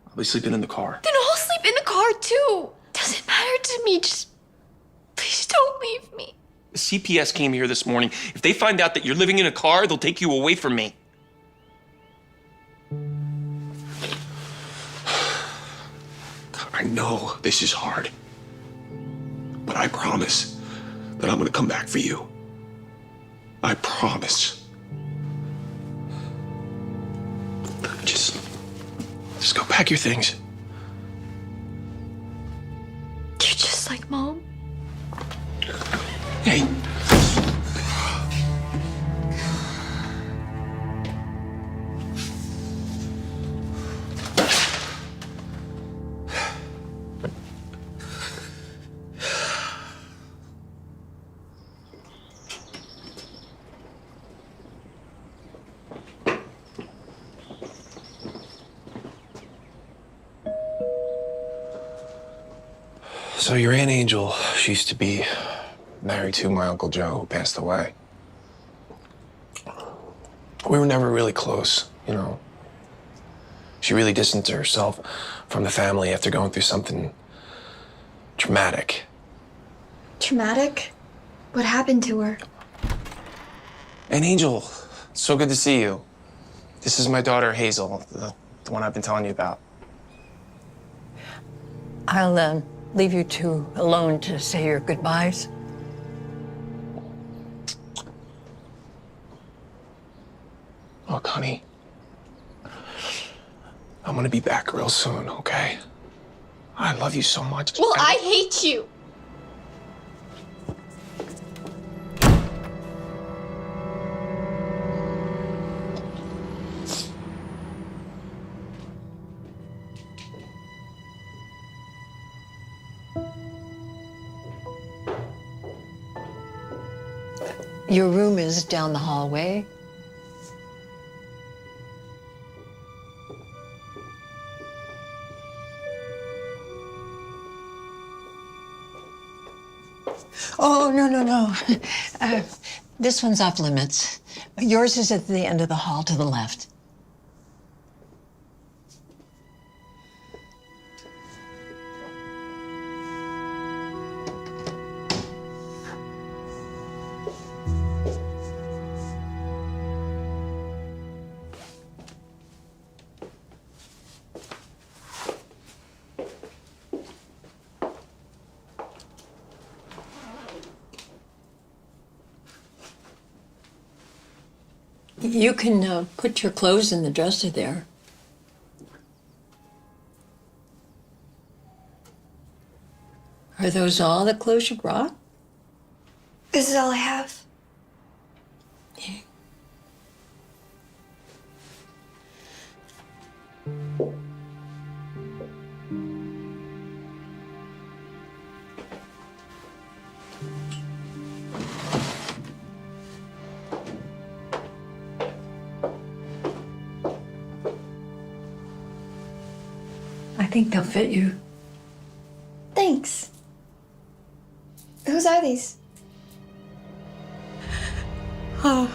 I'll be sleeping in the car. Then I'll sleep in the car too. Doesn't matter to me. Just please don't leave me. The CPS came here this morning. If they find out that you're living in a car, they'll take you away from me. I know this is hard, but I promise that I'm gonna come back for you. I promise. Just go pack your things. You're just like Mom. Hey. So your Aunt Angel, she used to be married to my Uncle Joe, who passed away. We were never really close, you know. She really distanced herself from the family after going through something traumatic. Traumatic? What happened to her? Aunt Angel, so good to see you. This is my daughter, Hazel, the one I've been telling you about. I'll leave you two alone to say your goodbyes. Look, honey, I'm gonna be back real soon, okay? I love you so much. Well, I hate you. Your room is down the hallway. Oh, no. This one's off limits. Yours is at the end of the hall to the left. You can put your clothes in the dresser there. Are those all the clothes you brought? This is all I have. I think they'll fit you. Thanks. Whose are these? Oh.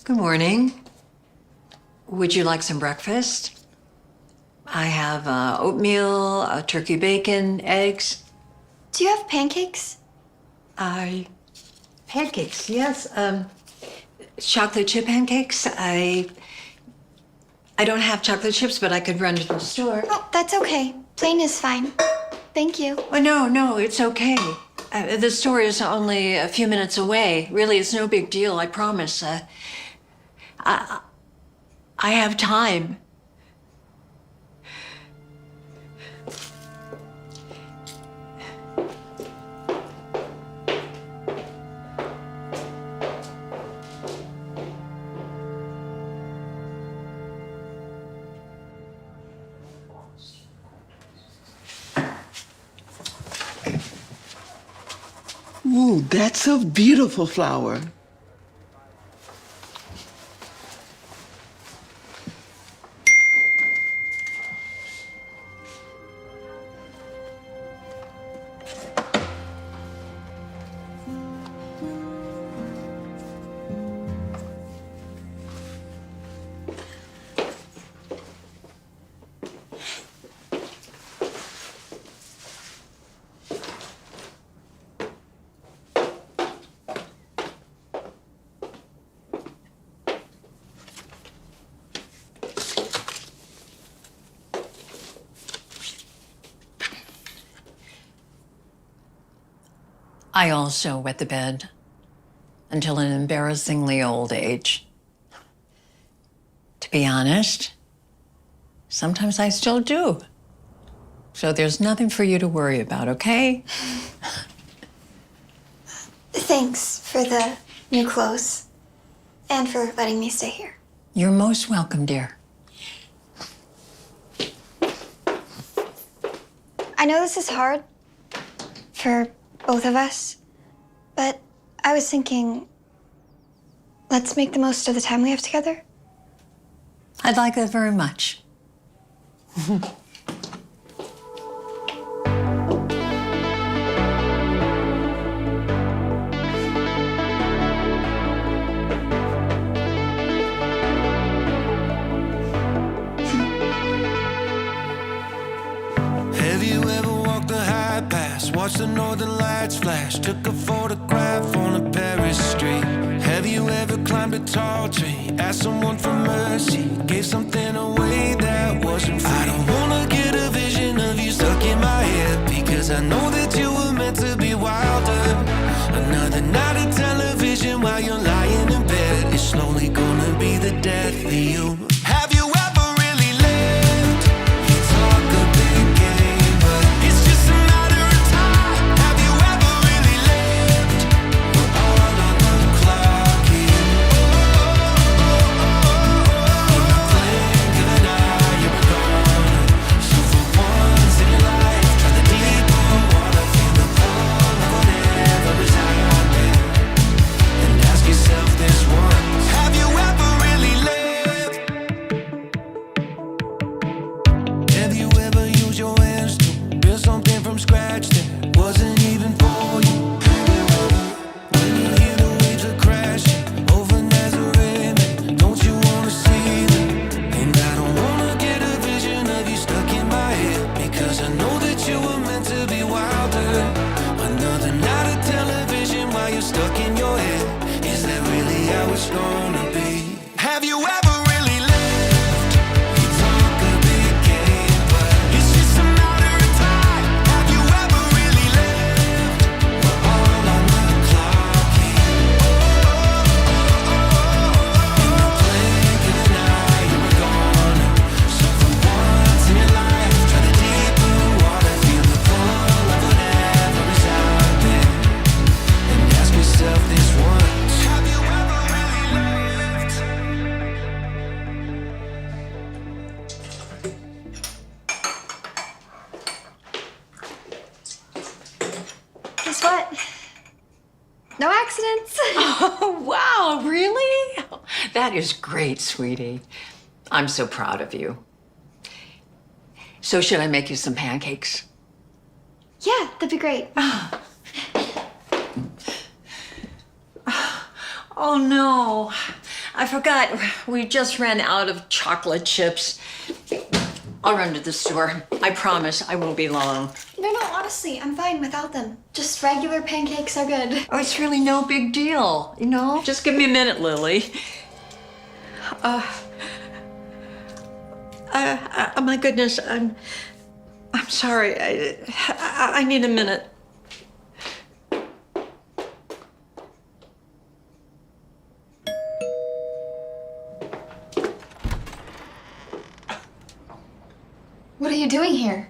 Good morning. Would you like some breakfast? I have oatmeal, turkey bacon, eggs. Do you have pancakes? Pancakes, yes. Chocolate chip pancakes. I don't have chocolate chips, but I could run to the store. Oh, that's okay. Plain is fine. Thank you. Oh, no, it's okay. The store is only a few minutes away. Really, it's no big deal, I promise. I have time. Ooh, that's a beautiful flower. I also wet the bed until an embarrassingly old age. To be honest, sometimes I still do. So there's nothing for you to worry about, okay? Thanks for the new clothes and for letting me stay here. You're most welcome, dear. I know this is hard for both of us, but I was thinking, let's make the most of the time we have together. I'd like that very much. Have you ever walked the high pass, watched the northern lights flash, took a photograph on a Paris street? Have you ever climbed a tall tree, asked someone for mercy, gave something away that wasn't free? I don't wanna get a vision of you stuck in my head, because I know that you were meant to be wilder. Another night of television while you're lying in bed, it's slowly gonna be the death of you. Have you ever really lived? You talk a big game, but it's just a matter of time. Have you ever really lived? We're all on the clock here. In the blink of an eye, you were gone. So for once Guess what? No accidents. Oh, wow, really? That is great, sweetie. I'm so proud of you. So should I make you some pancakes? Yeah, that'd be great. Oh no, I forgot. We just ran out of chocolate chips. I'll run to the store. I promise I won't be long. No, honestly, I'm fine without them. Just regular pancakes are good. Oh, it's really no big deal, you know? Just give me a minute, Lily. My goodness, I'm sorry. I need a minute. What are you doing here?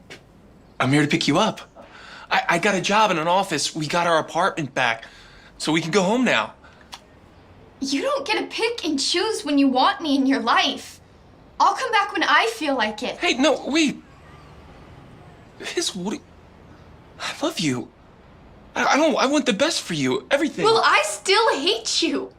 I'm here to pick you up. I got a job in an office. We got our apartment back, so we can go home now. You don't get to pick and choose when you want me in your life. I'll come back when I feel like it. Hey, no, wait. I love you. I want the best for you. Everything. Well, I still hate you.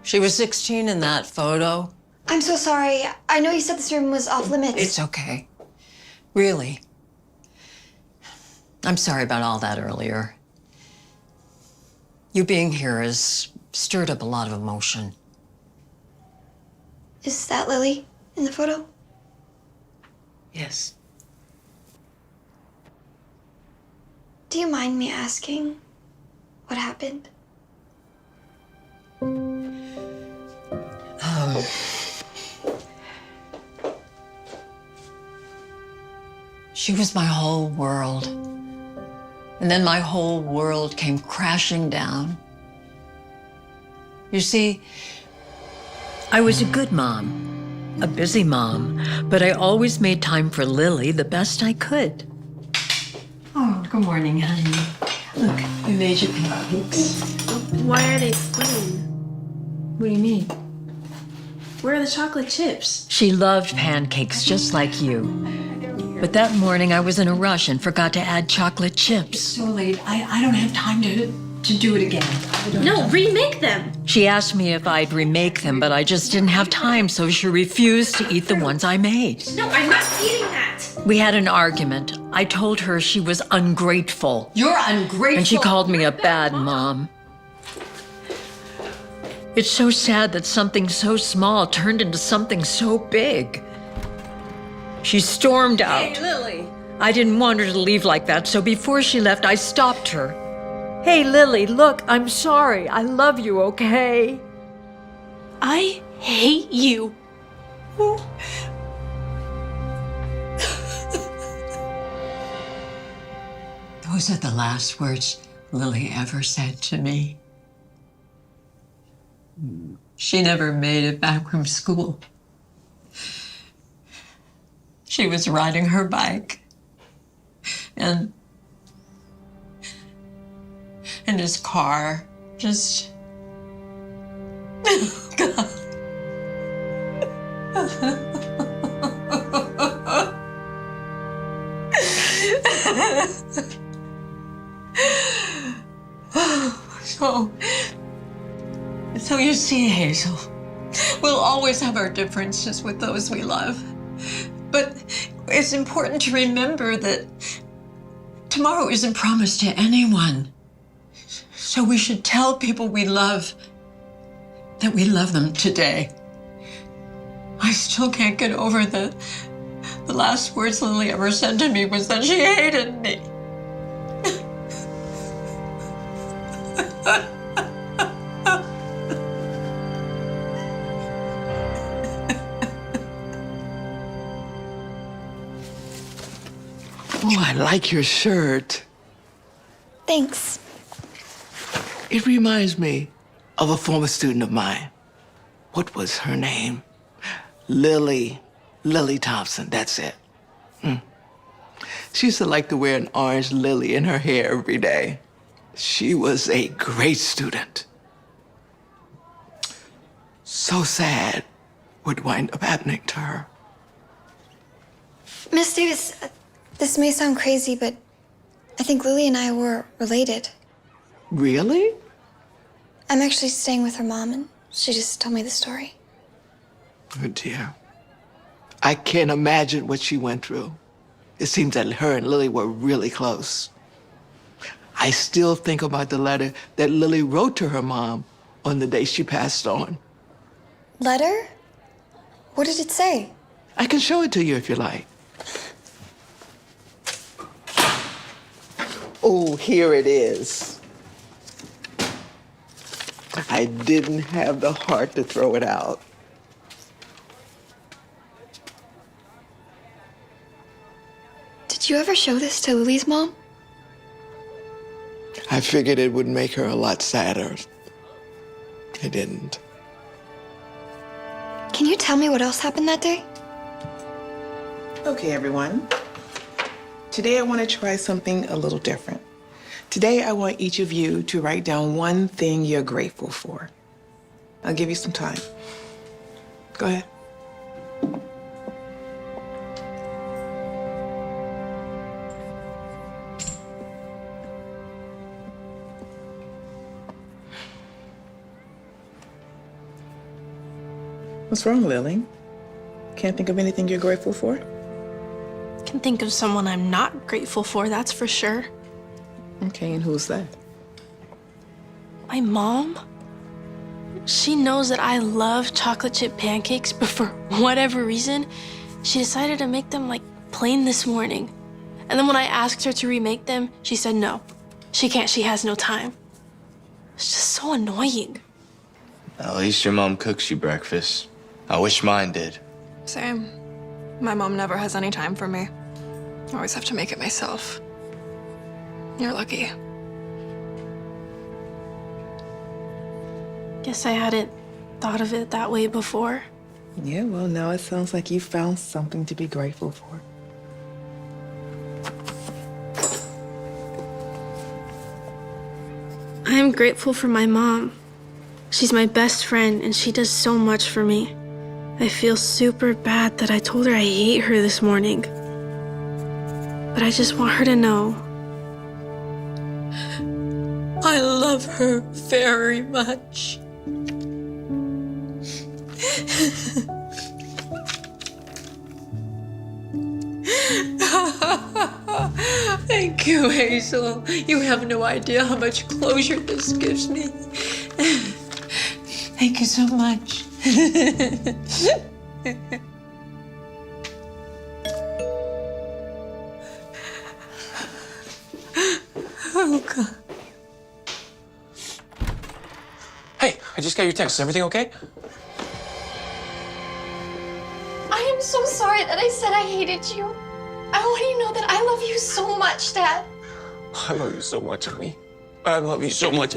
She was 16 in that photo. I'm so sorry. I know you said this room was off limits. It's okay. Really. I'm sorry about all that earlier. You being here has stirred up a lot of emotion. Is that Lily in the photo? Yes. Do you mind me asking what happened? She was my whole world. And then my whole world came crashing down. You see, I was a good mom, a busy mom, but I always made time for Lily the best I could. Oh, good morning, honey. Look, I made you pancakes. Why are they plain? What do you mean? Where are the chocolate chips? She loved pancakes just like you. But that morning I was in a rush and forgot to add chocolate chips. It's so late. I don't have time to do it again. No, remake them. She asked me if I'd remake them, but I just didn't have time, so she refused to eat the ones I made. No, I'm not eating that. We had an argument. I told her she was ungrateful. You're ungrateful. And she called me a bad mom. It's so sad that something so small turned into something so big. She stormed out. Hey, Lily. I didn't want her to leave like that, so before she left, I stopped her. Hey, Lily, look, I'm sorry. I love you, okay? I hate you. Those are the last words Lily ever said to me. She never made it back from school. She was riding her bike, and his car just... God. So you see, Hazel, we'll always have our differences with those we love. But It's important to remember that tomorrow isn't promised to anyone. So we should tell people we love that we love them today. I still can't get over the last words Lily ever said to me was that she hated me. Oh, I like your shirt. Thanks. It reminds me of a former student of mine. What was her name? Lily Thompson, that's it. She used to like to wear an orange lily in her hair every day. She was a great student. So sad what wound up happening to her. Miss Davis, this may sound crazy, but I think Lily and I were related. Really? I'm actually staying with her mom, and she just told me the story. Oh, dear. I can't imagine what she went through. It seems that her and Lily were really close. I still think about the letter that Lily wrote to her mom on the day she passed on. Letter? What did it say? I can show it to you if you like. Oh, here it is. I didn't have the heart to throw it out. Did you ever show this to Lily's mom? I figured it would make her a lot sadder. I didn't. Can you tell me what else happened that day? Okay, everyone. Today I want to try something a little different. Today I want each of you to write down one thing you're grateful for. I'll give you some time. Go ahead. What's wrong, Lily? Can't think of anything you're grateful for? Can think of someone I'm not grateful for, that's for sure. Okay, and who's that? My mom? She knows that I love chocolate chip pancakes, but for whatever reason, she decided to make them like plain this morning. And then when I asked her to remake them, she said no. She can't, she has no time. It's just so annoying. At least your mom cooks you breakfast. I wish mine did. Same. My mom never has any time for me. I always have to make it myself. You're lucky. Guess I hadn't thought of it that way before. Yeah, well, now it sounds like you found something to be grateful for. I'm grateful for my mom. She's my best friend, and she does so much for me. I feel super bad that I told her I hate her this morning. But I just want her to know. I love her very much. Thank you, Hazel. You have no idea how much closure this gives me. Thank you so much. Oh, God. Hey, I just got your text. Is everything okay? I am so sorry that I said I hated you. I want you to know that I love you so much, Dad. I love you so much, honey. I love you so much.